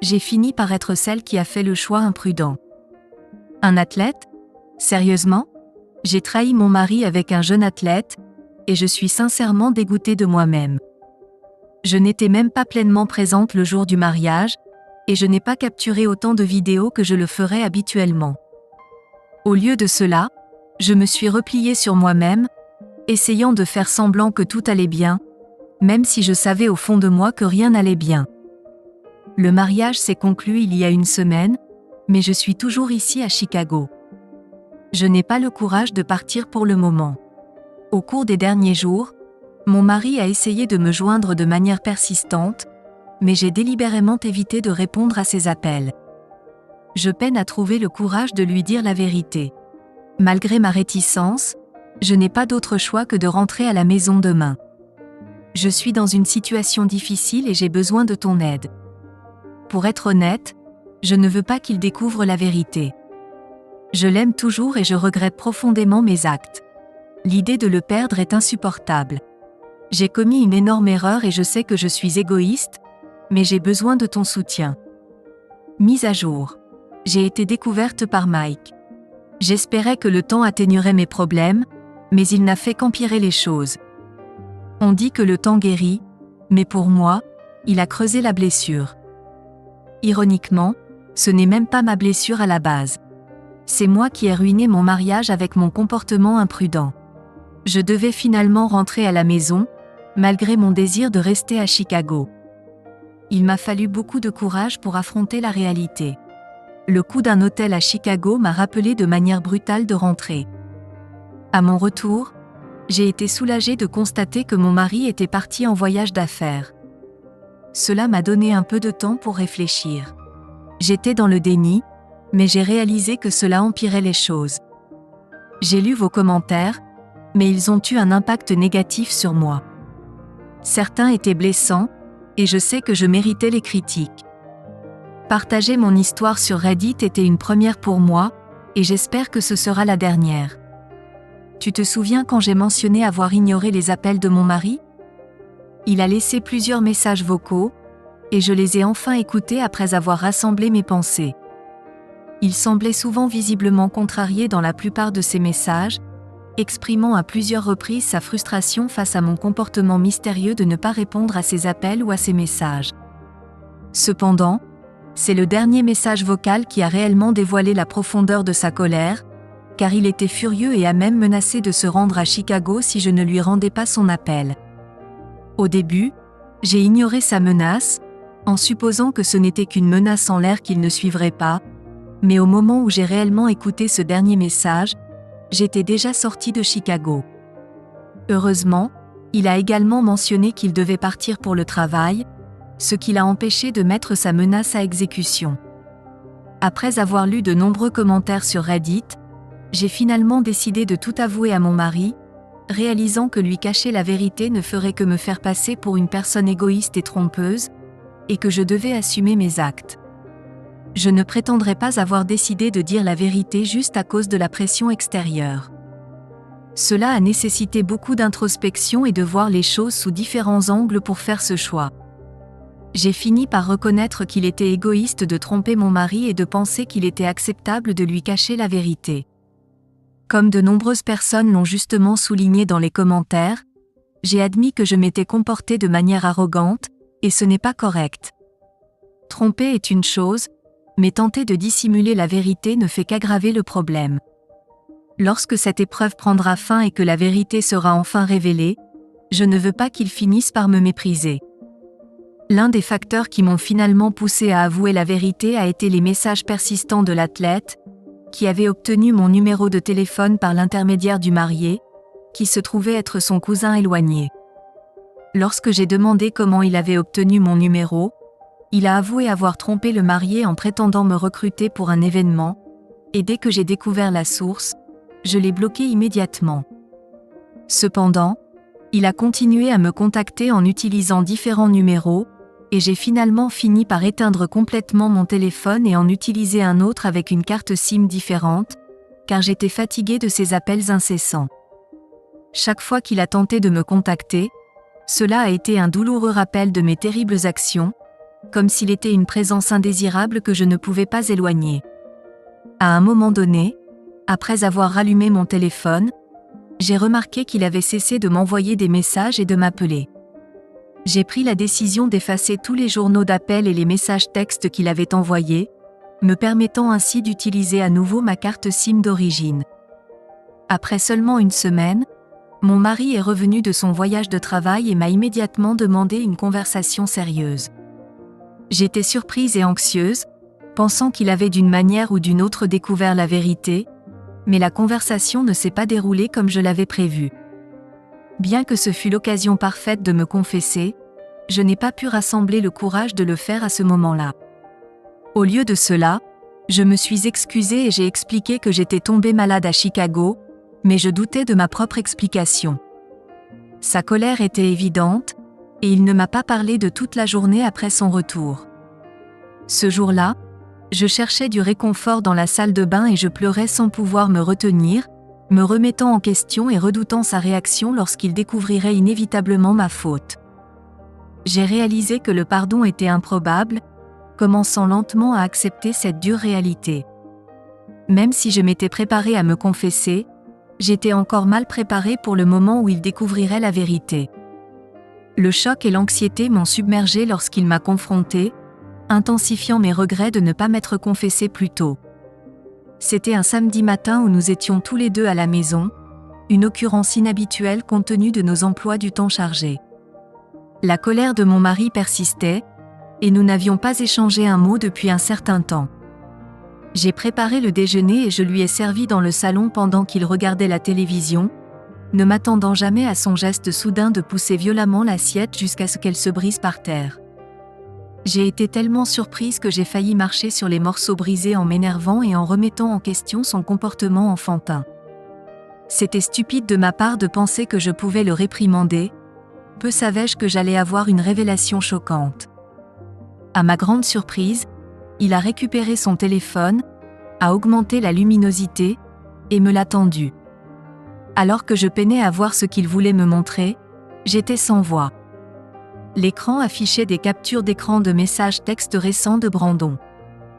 j'ai fini par être celle qui a fait le choix imprudent. Un athlète ? Sérieusement ? J'ai trahi mon mari avec un jeune athlète, et je suis sincèrement dégoûtée de moi-même. Je n'étais même pas pleinement présente le jour du mariage, et je n'ai pas capturé autant de vidéos que je le ferais habituellement. Au lieu de cela, je me suis repliée sur moi-même, essayant de faire semblant que tout allait bien, même si je savais au fond de moi que rien n'allait bien. Le mariage s'est conclu il y a une semaine, mais je suis toujours ici à Chicago. Je n'ai pas le courage de partir pour le moment. Au cours des derniers jours, mon mari a essayé de me joindre de manière persistante, mais j'ai délibérément évité de répondre à ses appels. Je peine à trouver le courage de lui dire la vérité. Malgré ma réticence, je n'ai pas d'autre choix que de rentrer à la maison demain. Je suis dans une situation difficile et j'ai besoin de ton aide. Pour être honnête, je ne veux pas qu'il découvre la vérité. Je l'aime toujours et je regrette profondément mes actes. L'idée de le perdre est insupportable. J'ai commis une énorme erreur et je sais que je suis égoïste, mais j'ai besoin de ton soutien. Mise à jour. J'ai été découverte par Mike. J'espérais que le temps atténuerait mes problèmes, mais il n'a fait qu'empirer les choses. On dit que le temps guérit, mais pour moi, il a creusé la blessure. Ironiquement, ce n'est même pas ma blessure à la base. C'est moi qui ai ruiné mon mariage avec mon comportement imprudent. Je devais finalement rentrer à la maison, malgré mon désir de rester à Chicago. Il m'a fallu beaucoup de courage pour affronter la réalité. Le coup d'un hôtel à Chicago m'a rappelé de manière brutale de rentrer. À mon retour, j'ai été soulagée de constater que mon mari était parti en voyage d'affaires. Cela m'a donné un peu de temps pour réfléchir. J'étais dans le déni, mais j'ai réalisé que cela empirait les choses. J'ai lu vos commentaires, mais ils ont eu un impact négatif sur moi. Certains étaient blessants, et je sais que je méritais les critiques. Partager mon histoire sur Reddit était une première pour moi, et j'espère que ce sera la dernière. Tu te souviens quand j'ai mentionné avoir ignoré les appels de mon mari ? Il a laissé plusieurs messages vocaux, et je les ai enfin écoutés après avoir rassemblé mes pensées. Il semblait souvent visiblement contrarié dans la plupart de ses messages, exprimant à plusieurs reprises sa frustration face à mon comportement mystérieux de ne pas répondre à ses appels ou à ses messages. Cependant, c'est le dernier message vocal qui a réellement dévoilé la profondeur de sa colère, car il était furieux et a même menacé de se rendre à Chicago si je ne lui rendais pas son appel. Au début, j'ai ignoré sa menace, en supposant que ce n'était qu'une menace en l'air qu'il ne suivrait pas, mais au moment où j'ai réellement écouté ce dernier message, j'étais déjà sorti de Chicago. Heureusement, il a également mentionné qu'il devait partir pour le travail, ce qui l'a empêché de mettre sa menace à exécution. Après avoir lu de nombreux commentaires sur Reddit, j'ai finalement décidé de tout avouer à mon mari, réalisant que lui cacher la vérité ne ferait que me faire passer pour une personne égoïste et trompeuse, et que je devais assumer mes actes. Je ne prétendrais pas avoir décidé de dire la vérité juste à cause de la pression extérieure. Cela a nécessité beaucoup d'introspection et de voir les choses sous différents angles pour faire ce choix. J'ai fini par reconnaître qu'il était égoïste de tromper mon mari et de penser qu'il était acceptable de lui cacher la vérité. Comme de nombreuses personnes l'ont justement souligné dans les commentaires, j'ai admis que je m'étais comporté de manière arrogante, et ce n'est pas correct. Tromper est une chose, mais tenter de dissimuler la vérité ne fait qu'aggraver le problème. Lorsque cette épreuve prendra fin et que la vérité sera enfin révélée, je ne veux pas qu'il finisse par me mépriser. L'un des facteurs qui m'ont finalement poussé à avouer la vérité a été les messages persistants de l'athlète, qui avait obtenu mon numéro de téléphone par l'intermédiaire du marié, qui se trouvait être son cousin éloigné. Lorsque j'ai demandé comment il avait obtenu mon numéro, il a avoué avoir trompé le marié en prétendant me recruter pour un événement, et dès que j'ai découvert la source, je l'ai bloqué immédiatement. Cependant, il a continué à me contacter en utilisant différents numéros, et j'ai finalement fini par éteindre complètement mon téléphone et en utiliser un autre avec une carte SIM différente, car j'étais fatigué de ces appels incessants. Chaque fois qu'il a tenté de me contacter, cela a été un douloureux rappel de mes terribles actions, comme s'il était une présence indésirable que je ne pouvais pas éloigner. À un moment donné, après avoir rallumé mon téléphone, j'ai remarqué qu'il avait cessé de m'envoyer des messages et de m'appeler. J'ai pris la décision d'effacer tous les journaux d'appel et les messages textes qu'il avait envoyés, me permettant ainsi d'utiliser à nouveau ma carte SIM d'origine. Après seulement une semaine, mon mari est revenu de son voyage de travail et m'a immédiatement demandé une conversation sérieuse. J'étais surprise et anxieuse, pensant qu'il avait d'une manière ou d'une autre découvert la vérité, mais la conversation ne s'est pas déroulée comme je l'avais prévu. Bien que ce fût l'occasion parfaite de me confesser, je n'ai pas pu rassembler le courage de le faire à ce moment-là. Au lieu de cela, je me suis excusée et j'ai expliqué que j'étais tombée malade à Chicago, mais je doutais de ma propre explication. Sa colère était évidente, et il ne m'a pas parlé de toute la journée après son retour. Ce jour-là, je cherchais du réconfort dans la salle de bain et je pleurais sans pouvoir me retenir, me remettant en question et redoutant sa réaction lorsqu'il découvrirait inévitablement ma faute. J'ai réalisé que le pardon était improbable, commençant lentement à accepter cette dure réalité. Même si je m'étais préparée à me confesser, j'étais encore mal préparée pour le moment où il découvrirait la vérité. Le choc et l'anxiété m'ont submergée lorsqu'il m'a confrontée, intensifiant mes regrets de ne pas m'être confessée plus tôt. C'était un samedi matin où nous étions tous les deux à la maison, une occurrence inhabituelle compte tenu de nos emplois du temps chargés. La colère de mon mari persistait, et nous n'avions pas échangé un mot depuis un certain temps. J'ai préparé le déjeuner et je lui ai servi dans le salon pendant qu'il regardait la télévision, ne m'attendant jamais à son geste soudain de pousser violemment l'assiette jusqu'à ce qu'elle se brise par terre. J'ai été tellement surprise que j'ai failli marcher sur les morceaux brisés en m'énervant et en remettant en question son comportement enfantin. C'était stupide de ma part de penser que je pouvais le réprimander. Peu savais-je que j'allais avoir une révélation choquante. À ma grande surprise, il a récupéré son téléphone, a augmenté la luminosité, et me l'a tendu. Alors que je peinais à voir ce qu'il voulait me montrer, j'étais sans voix. L'écran affichait des captures d'écran de messages textes récents de Brandon.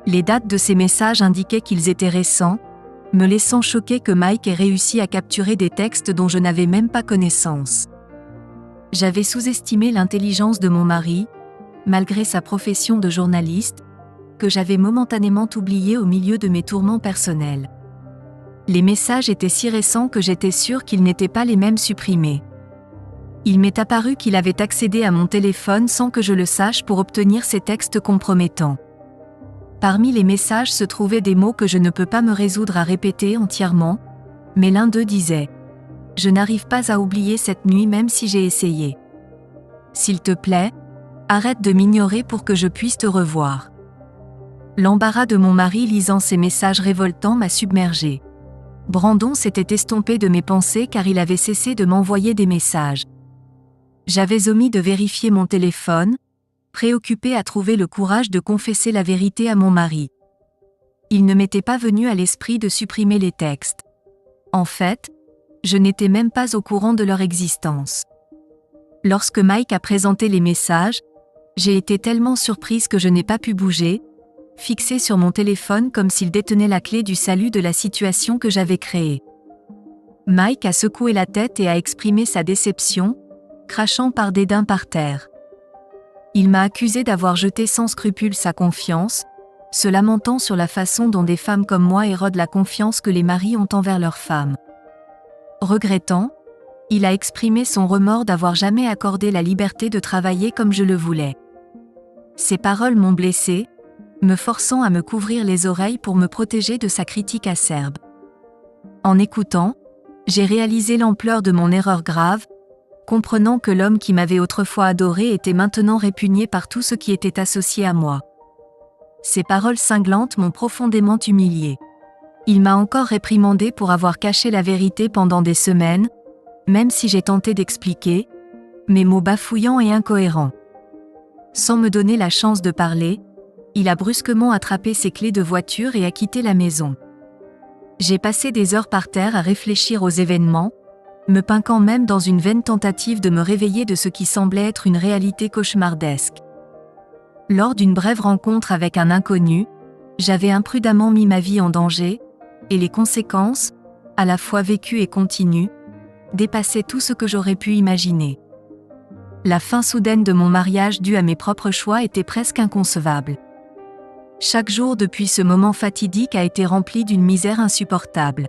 Les dates de ces messages indiquaient qu'ils étaient récents, me laissant choquée que Mike ait réussi à capturer des textes dont je n'avais même pas connaissance. J'avais sous-estimé l'intelligence de mon mari, malgré sa profession de journaliste, que j'avais momentanément oublié au milieu de mes tourments personnels. Les messages étaient si récents que j'étais sûre qu'ils n'étaient pas les mêmes supprimés. Il m'est apparu qu'il avait accédé à mon téléphone sans que je le sache pour obtenir ces textes compromettants. Parmi les messages se trouvaient des mots que je ne peux pas me résoudre à répéter entièrement, mais l'un d'eux disait « Je n'arrive pas à oublier cette nuit même si j'ai essayé. S'il te plaît, arrête de m'ignorer pour que je puisse te revoir. » L'embarras de mon mari lisant ces messages révoltants m'a submergée. Brandon s'était estompé de mes pensées car il avait cessé de m'envoyer des messages. J'avais omis de vérifier mon téléphone, préoccupée à trouver le courage de confesser la vérité à mon mari. Il ne m'était pas venu à l'esprit de supprimer les textes. En fait, je n'étais même pas au courant de leur existence. Lorsque Mike a présenté les messages, j'ai été tellement surprise que je n'ai pas pu bouger, fixée sur mon téléphone comme s'il détenait la clé du salut de la situation que j'avais créée. Mike a secoué la tête et a exprimé sa déception, crachant par dédain par terre. Il m'a accusé d'avoir jeté sans scrupule sa confiance, se lamentant sur la façon dont des femmes comme moi érodent la confiance que les maris ont envers leurs femmes. Regrettant, il a exprimé son remords d'avoir jamais accordé la liberté de travailler comme je le voulais. Ces paroles m'ont blessée, me forçant à me couvrir les oreilles pour me protéger de sa critique acerbe. En écoutant, j'ai réalisé l'ampleur de mon erreur grave, comprenant que l'homme qui m'avait autrefois adoré était maintenant répugné par tout ce qui était associé à moi. Ces paroles cinglantes m'ont profondément humiliée. Il m'a encore réprimandé pour avoir caché la vérité pendant des semaines, même si j'ai tenté d'expliquer, mes mots bafouillants et incohérents. Sans me donner la chance de parler, il a brusquement attrapé ses clés de voiture et a quitté la maison. J'ai passé des heures par terre à réfléchir aux événements, me pinquant même dans une vaine tentative de me réveiller de ce qui semblait être une réalité cauchemardesque. Lors d'une brève rencontre avec un inconnu, j'avais imprudemment mis ma vie en danger, et les conséquences, à la fois vécues et continues, dépassaient tout ce que j'aurais pu imaginer. La fin soudaine de mon mariage due à mes propres choix était presque inconcevable. Chaque jour depuis ce moment fatidique a été rempli d'une misère insupportable.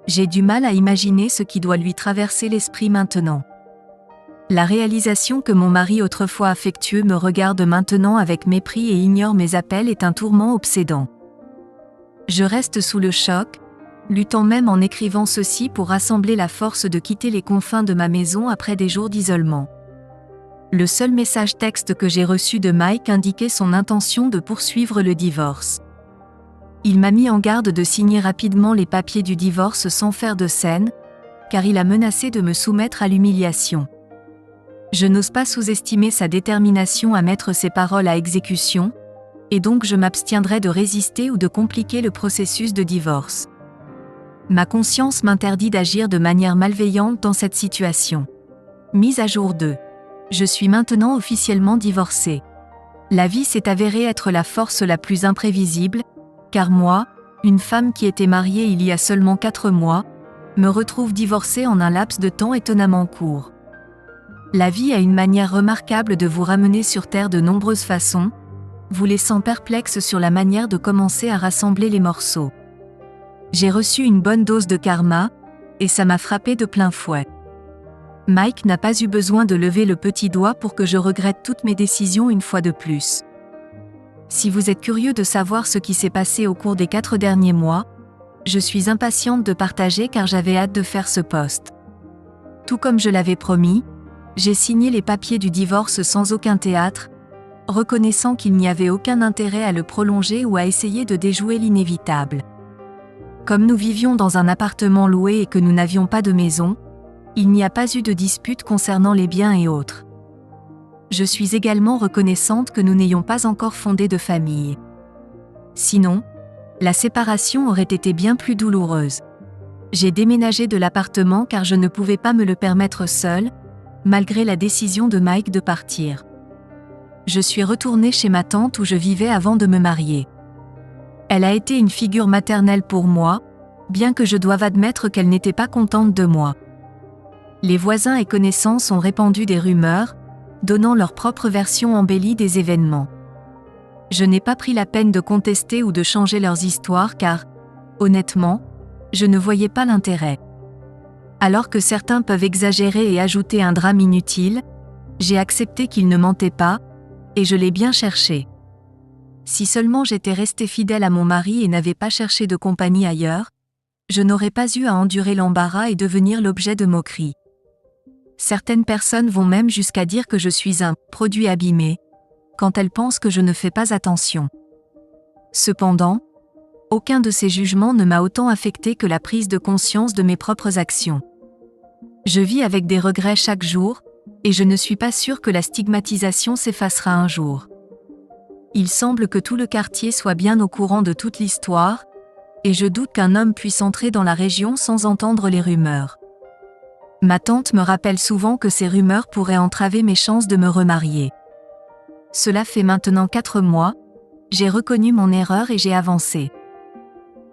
J'ai du mal à imaginer ce qui doit lui traverser l'esprit maintenant. La réalisation que mon mari autrefois affectueux me regarde maintenant avec mépris et ignore mes appels est un tourment obsédant. Je reste sous le choc, luttant même en écrivant ceci pour rassembler la force de quitter les confins de ma maison après des jours d'isolement. Le seul message texte que j'ai reçu de Mike indiquait son intention de poursuivre le divorce. Il m'a mis en garde de signer rapidement les papiers du divorce sans faire de scène, car il a menacé de me soumettre à l'humiliation. Je n'ose pas sous-estimer sa détermination à mettre ses paroles à exécution, et donc je m'abstiendrai de résister ou de compliquer le processus de divorce. Ma conscience m'interdit d'agir de manière malveillante dans cette situation. Mise à jour 2. Je suis maintenant officiellement divorcée. La vie s'est avérée être la force la plus imprévisible, car moi, une femme qui était mariée il y a seulement 4 mois, me retrouve divorcée en un laps de temps étonnamment court. La vie a une manière remarquable de vous ramener sur terre de nombreuses façons, vous laissant perplexe sur la manière de commencer à rassembler les morceaux. J'ai reçu une bonne dose de karma, et ça m'a frappé de plein fouet. Mike n'a pas eu besoin de lever le petit doigt pour que je regrette toutes mes décisions une fois de plus. Si vous êtes curieux de savoir ce qui s'est passé au cours des 4 derniers mois, je suis impatiente de partager car j'avais hâte de faire ce post. Tout comme je l'avais promis, j'ai signé les papiers du divorce sans aucun théâtre, reconnaissant qu'il n'y avait aucun intérêt à le prolonger ou à essayer de déjouer l'inévitable. Comme nous vivions dans un appartement loué et que nous n'avions pas de maison, il n'y a pas eu de dispute concernant les biens et autres. Je suis également reconnaissante que nous n'ayons pas encore fondé de famille. Sinon, la séparation aurait été bien plus douloureuse. J'ai déménagé de l'appartement car je ne pouvais pas me le permettre seule, malgré la décision de Mike de partir. Je suis retournée chez ma tante où je vivais avant de me marier. Elle a été une figure maternelle pour moi, bien que je doive admettre qu'elle n'était pas contente de moi. Les voisins et connaissances ont répandu des rumeurs, donnant leur propre version embellie des événements. Je n'ai pas pris la peine de contester ou de changer leurs histoires car, honnêtement, je ne voyais pas l'intérêt. Alors que certains peuvent exagérer et ajouter un drame inutile, j'ai accepté qu'ils ne mentaient pas, et je l'ai bien cherché. Si seulement j'étais restée fidèle à mon mari et n'avais pas cherché de compagnie ailleurs, je n'aurais pas eu à endurer l'embarras et devenir l'objet de moqueries. Certaines personnes vont même jusqu'à dire que je suis un « produit abîmé », quand elles pensent que je ne fais pas attention. Cependant, aucun de ces jugements ne m'a autant affecté que la prise de conscience de mes propres actions. Je vis avec des regrets chaque jour, et je ne suis pas sûre que la stigmatisation s'effacera un jour. Il semble que tout le quartier soit bien au courant de toute l'histoire, et je doute qu'un homme puisse entrer dans la région sans entendre les rumeurs. Ma tante me rappelle souvent que ces rumeurs pourraient entraver mes chances de me remarier. Cela fait maintenant 4 mois, j'ai reconnu mon erreur et j'ai avancé.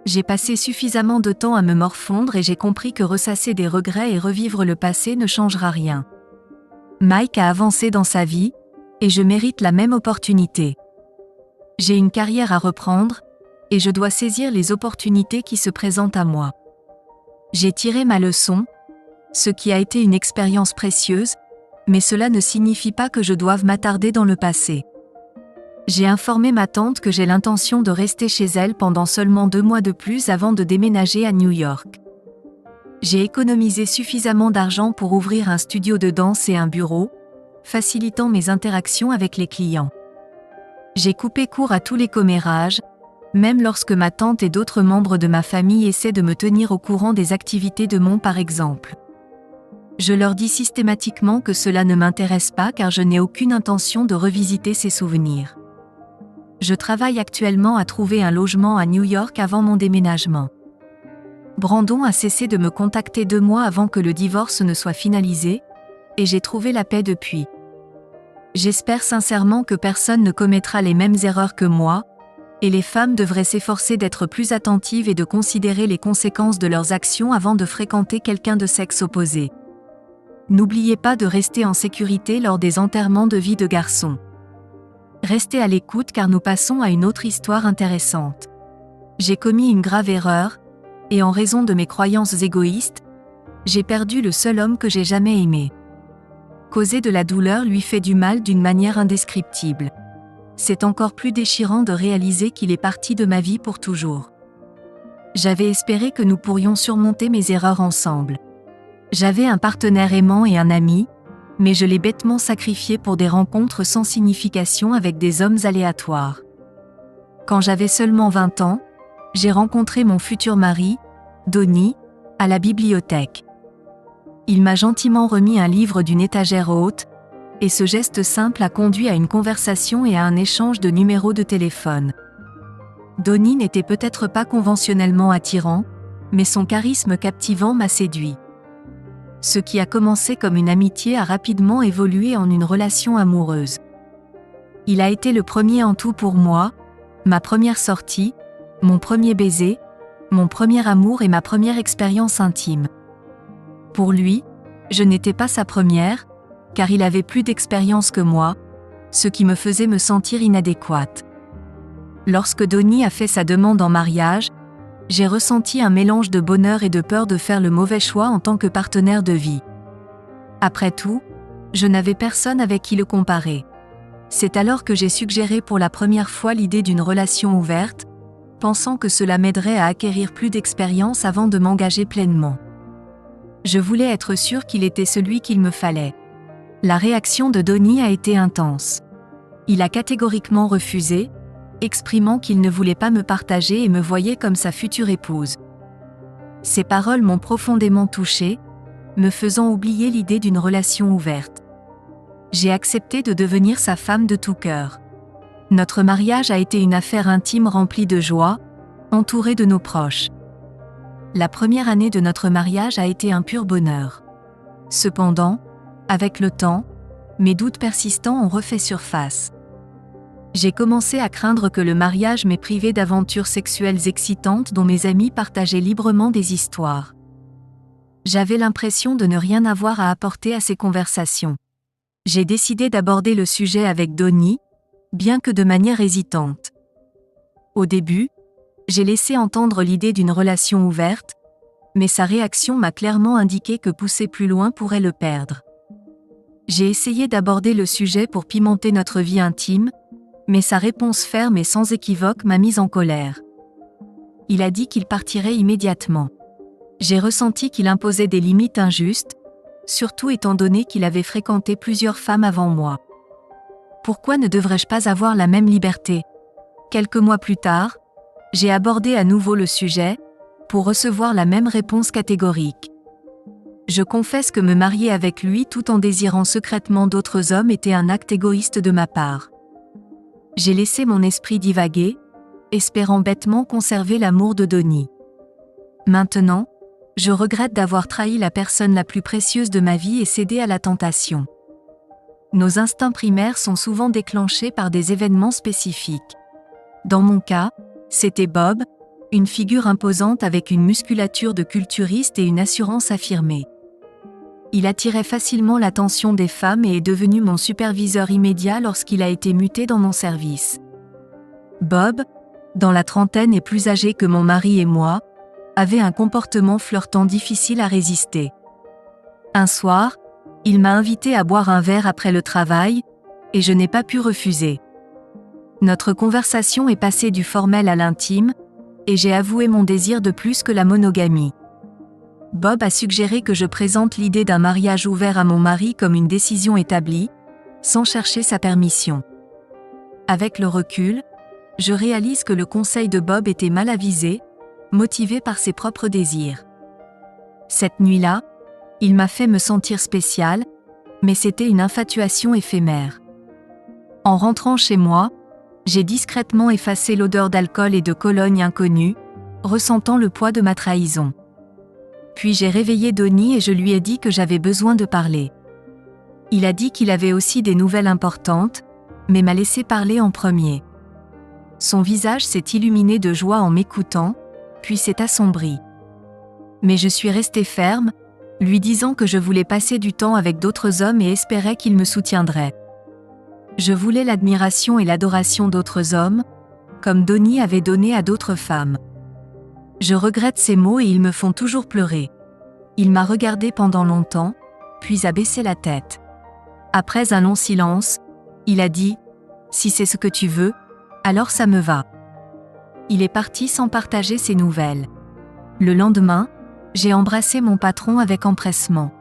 J'ai passé suffisamment de temps à me morfondre et j'ai compris que ressasser des regrets et revivre le passé ne changera rien. Mike a avancé dans sa vie, et je mérite la même opportunité. J'ai une carrière à reprendre, et je dois saisir les opportunités qui se présentent à moi. J'ai tiré ma leçon, ce qui a été une expérience précieuse, mais cela ne signifie pas que je doive m'attarder dans le passé. J'ai informé ma tante que j'ai l'intention de rester chez elle pendant seulement 2 mois de plus avant de déménager à New York. J'ai économisé suffisamment d'argent pour ouvrir un studio de danse et un bureau, facilitant mes interactions avec les clients. J'ai coupé court à tous les commérages, même lorsque ma tante et d'autres membres de ma famille essaient de me tenir au courant des activités de mon par exemple. Je leur dis systématiquement que cela ne m'intéresse pas car je n'ai aucune intention de revisiter ces souvenirs. Je travaille actuellement à trouver un logement à New York avant mon déménagement. Brandon a cessé de me contacter 2 mois avant que le divorce ne soit finalisé, et j'ai trouvé la paix depuis. J'espère sincèrement que personne ne commettra les mêmes erreurs que moi, et les femmes devraient s'efforcer d'être plus attentives et de considérer les conséquences de leurs actions avant de fréquenter quelqu'un de sexe opposé. N'oubliez pas de rester en sécurité lors des enterrements de vie de garçons. Restez à l'écoute car nous passons à une autre histoire intéressante. J'ai commis une grave erreur, et en raison de mes croyances égoïstes, j'ai perdu le seul homme que j'ai jamais aimé. Causer de la douleur lui fait du mal d'une manière indescriptible. C'est encore plus déchirant de réaliser qu'il est parti de ma vie pour toujours. J'avais espéré que nous pourrions surmonter mes erreurs ensemble. J'avais un partenaire aimant et un ami, mais je l'ai bêtement sacrifié pour des rencontres sans signification avec des hommes aléatoires. Quand j'avais seulement 20 ans, j'ai rencontré mon futur mari, Donnie, à la bibliothèque. Il m'a gentiment remis un livre d'une étagère haute, et ce geste simple a conduit à une conversation et à un échange de numéros de téléphone. Donnie n'était peut-être pas conventionnellement attirant, mais son charisme captivant m'a séduit. Ce qui a commencé comme une amitié a rapidement évolué en une relation amoureuse. Il a été le premier en tout pour moi, ma première sortie, mon premier baiser, mon premier amour et ma première expérience intime. Pour lui, je n'étais pas sa première, car il avait plus d'expérience que moi, ce qui me faisait me sentir inadéquate. Lorsque Donnie a fait sa demande en mariage, j'ai ressenti un mélange de bonheur et de peur de faire le mauvais choix en tant que partenaire de vie. Après tout, je n'avais personne avec qui le comparer. C'est alors que j'ai suggéré pour la première fois l'idée d'une relation ouverte, pensant que cela m'aiderait à acquérir plus d'expérience avant de m'engager pleinement. Je voulais être sûre qu'il était celui qu'il me fallait. La réaction de Donnie a été intense. Il a catégoriquement refusé, exprimant qu'il ne voulait pas me partager et me voyait comme sa future épouse. Ces paroles m'ont profondément touchée, me faisant oublier l'idée d'une relation ouverte. J'ai accepté de devenir sa femme de tout cœur. Notre mariage a été une affaire intime remplie de joie, entourée de nos proches. La première année de notre mariage a été un pur bonheur. Cependant, avec le temps, mes doutes persistants ont refait surface. J'ai commencé à craindre que le mariage m'ait privé d'aventures sexuelles excitantes dont mes amis partageaient librement des histoires. J'avais l'impression de ne rien avoir à apporter à ces conversations. J'ai décidé d'aborder le sujet avec Donnie, bien que de manière hésitante. Au début, j'ai laissé entendre l'idée d'une relation ouverte, mais sa réaction m'a clairement indiqué que pousser plus loin pourrait le perdre. J'ai essayé d'aborder le sujet pour pimenter notre vie intime, mais sa réponse ferme et sans équivoque m'a mise en colère. Il a dit qu'il partirait immédiatement. J'ai ressenti qu'il imposait des limites injustes, surtout étant donné qu'il avait fréquenté plusieurs femmes avant moi. Pourquoi ne devrais-je pas avoir la même liberté ? Quelques mois plus tard, j'ai abordé à nouveau le sujet, pour recevoir la même réponse catégorique. Je confesse que me marier avec lui tout en désirant secrètement d'autres hommes était un acte égoïste de ma part. J'ai laissé mon esprit divaguer, espérant bêtement conserver l'amour de Donnie. Maintenant, je regrette d'avoir trahi la personne la plus précieuse de ma vie et cédé à la tentation. Nos instincts primaires sont souvent déclenchés par des événements spécifiques. Dans mon cas, c'était Bob, une figure imposante avec une musculature de culturiste et une assurance affirmée. Il attirait facilement l'attention des femmes et est devenu mon superviseur immédiat lorsqu'il a été muté dans mon service. Bob, dans la trentaine et plus âgé que mon mari et moi, avait un comportement flirtant difficile à résister. Un soir, il m'a invité à boire un verre après le travail, et je n'ai pas pu refuser. Notre conversation est passée du formel à l'intime, et j'ai avoué mon désir de plus que la monogamie. Bob a suggéré que je présente l'idée d'un mariage ouvert à mon mari comme une décision établie, sans chercher sa permission. Avec le recul, je réalise que le conseil de Bob était mal avisé, motivé par ses propres désirs. Cette nuit-là, il m'a fait me sentir spécial, mais c'était une infatuation éphémère. En rentrant chez moi, j'ai discrètement effacé l'odeur d'alcool et de cologne inconnue, ressentant le poids de ma trahison. Puis j'ai réveillé Donnie et je lui ai dit que j'avais besoin de parler. Il a dit qu'il avait aussi des nouvelles importantes, mais m'a laissé parler en premier. Son visage s'est illuminé de joie en m'écoutant, puis s'est assombri. Mais je suis restée ferme, lui disant que je voulais passer du temps avec d'autres hommes et espérais qu'il me soutiendrait. Je voulais l'admiration et l'adoration d'autres hommes, comme Donnie avait donné à d'autres femmes. Je regrette ces mots et ils me font toujours pleurer. Il m'a regardé pendant longtemps, puis a baissé la tête. Après un long silence, il a dit « Si c'est ce que tu veux, alors ça me va ». Il est parti sans partager ses nouvelles. Le lendemain, j'ai embrassé mon patron avec empressement.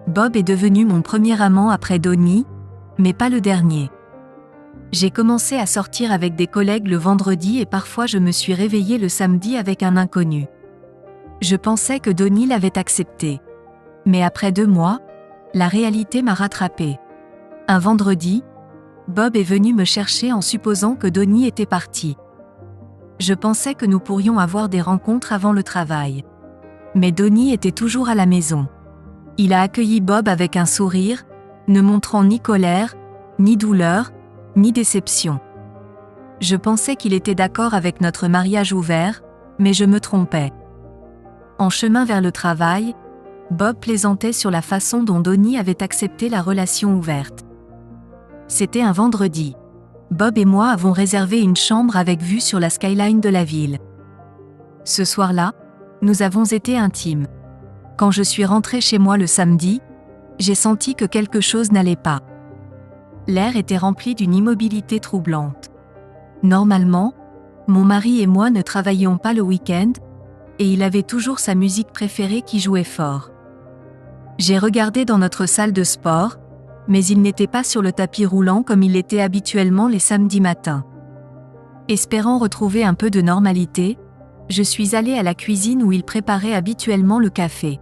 Bob est devenu mon premier amant après Donnie, mais pas le dernier. J'ai commencé à sortir avec des collègues le vendredi et parfois je me suis réveillée le samedi avec un inconnu. Je pensais que Donnie l'avait accepté. Mais après 2 mois, la réalité m'a rattrapée. Un vendredi, Bob est venu me chercher en supposant que Donnie était parti. Je pensais que nous pourrions avoir des rencontres avant le travail. Mais Donnie était toujours à la maison. Il a accueilli Bob avec un sourire, ne montrant ni colère, ni douleur, ni déception. Je pensais qu'il était d'accord avec notre mariage ouvert, mais je me trompais. En chemin vers le travail, Bob plaisantait sur la façon dont Donnie avait accepté la relation ouverte. C'était un vendredi. Bob et moi avons réservé une chambre avec vue sur la skyline de la ville. Ce soir-là, nous avons été intimes. Quand je suis rentrée chez moi le samedi, j'ai senti que quelque chose n'allait pas. L'air était rempli d'une immobilité troublante. Normalement, mon mari et moi ne travaillions pas le week-end, et il avait toujours sa musique préférée qui jouait fort. J'ai regardé dans notre salle de sport, mais il n'était pas sur le tapis roulant comme il l'était habituellement les samedis matins. Espérant retrouver un peu de normalité, je suis allée à la cuisine où il préparait habituellement le café.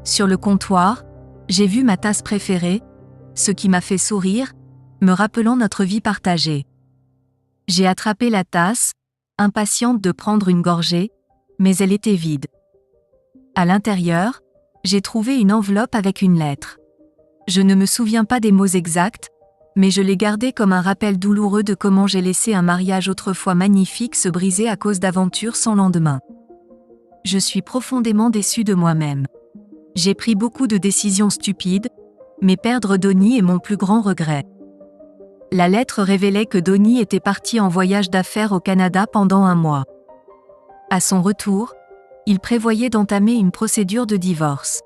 Sur le comptoir, j'ai vu ma tasse préférée, ce qui m'a fait sourire, me rappelant notre vie partagée. J'ai attrapé la tasse, impatiente de prendre une gorgée, mais elle était vide. À l'intérieur, j'ai trouvé une enveloppe avec une lettre. Je ne me souviens pas des mots exacts, mais je l'ai gardée comme un rappel douloureux de comment j'ai laissé un mariage autrefois magnifique se briser à cause d'aventures sans lendemain. Je suis profondément déçue de moi-même. J'ai pris beaucoup de décisions stupides, mais perdre Donnie est mon plus grand regret. La lettre révélait que Donnie était parti en voyage d'affaires au Canada pendant 1 mois. À son retour, il prévoyait d'entamer une procédure de divorce.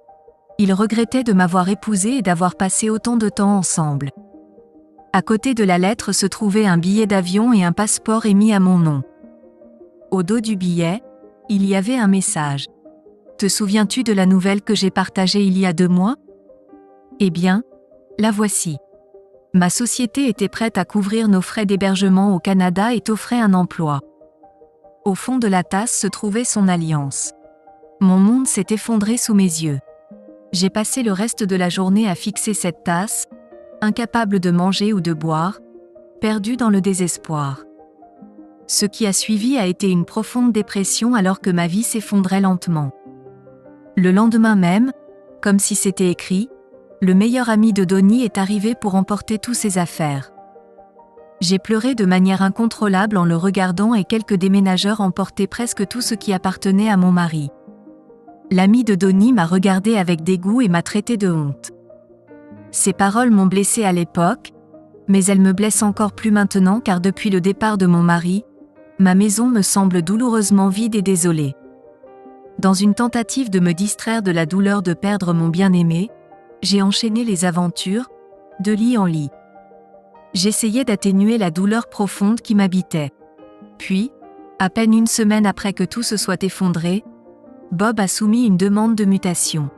Il regrettait de m'avoir épousée et d'avoir passé autant de temps ensemble. À côté de la lettre se trouvait un billet d'avion et un passeport émis à mon nom. Au dos du billet, il y avait un message. « Te souviens-tu de la nouvelle que j'ai partagée il y a 2 mois ? Eh bien, la voici. Ma société était prête à couvrir nos frais d'hébergement au Canada et t'offrait un emploi. » Au fond de la tasse se trouvait son alliance. Mon monde s'est effondré sous mes yeux. J'ai passé le reste de la journée à fixer cette tasse, incapable de manger ou de boire, perdu dans le désespoir. Ce qui a suivi a été une profonde dépression alors que ma vie s'effondrait lentement. Le lendemain même, comme si c'était écrit, le meilleur ami de Donnie est arrivé pour emporter toutes ses affaires. J'ai pleuré de manière incontrôlable en le regardant et quelques déménageurs emportaient presque tout ce qui appartenait à mon mari. L'ami de Donnie m'a regardé avec dégoût et m'a traité de honte. Ces paroles m'ont blessée à l'époque, mais elles me blessent encore plus maintenant car depuis le départ de mon mari, ma maison me semble douloureusement vide et désolée. Dans une tentative de me distraire de la douleur de perdre mon bien-aimé, j'ai enchaîné les aventures, de lit en lit. J'essayais d'atténuer la douleur profonde qui m'habitait. Puis, à peine 1 semaine après que tout se soit effondré, Bob a soumis une demande de mutation.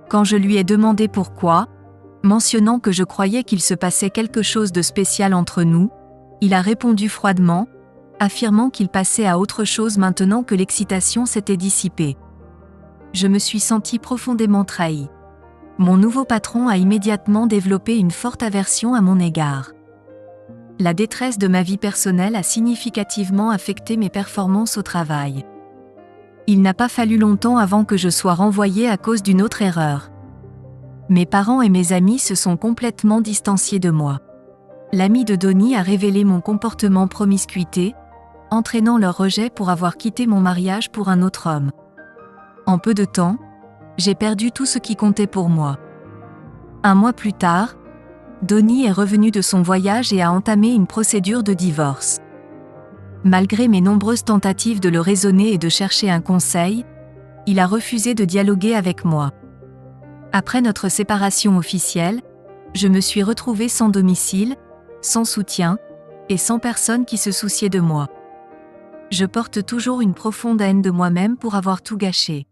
Quand je lui ai demandé pourquoi, mentionnant que je croyais qu'il se passait quelque chose de spécial entre nous, il a répondu froidement, affirmant qu'il passait à autre chose maintenant que l'excitation s'était dissipée. Je me suis sentie profondément trahie. Mon nouveau patron a immédiatement développé une forte aversion à mon égard. La détresse de ma vie personnelle a significativement affecté mes performances au travail. Il n'a pas fallu longtemps avant que je sois renvoyée à cause d'une autre erreur. Mes parents et mes amis se sont complètement distanciés de moi. L'ami de Donnie a révélé mon comportement promiscuité, entraînant leur rejet pour avoir quitté mon mariage pour un autre homme. En peu de temps, j'ai perdu tout ce qui comptait pour moi. 1 mois plus tard, Donnie est revenu de son voyage et a entamé une procédure de divorce. Malgré mes nombreuses tentatives de le raisonner et de chercher un conseil, il a refusé de dialoguer avec moi. Après notre séparation officielle, je me suis retrouvée sans domicile, sans soutien, et sans personne qui se souciait de moi. Je porte toujours une profonde haine de moi-même pour avoir tout gâché.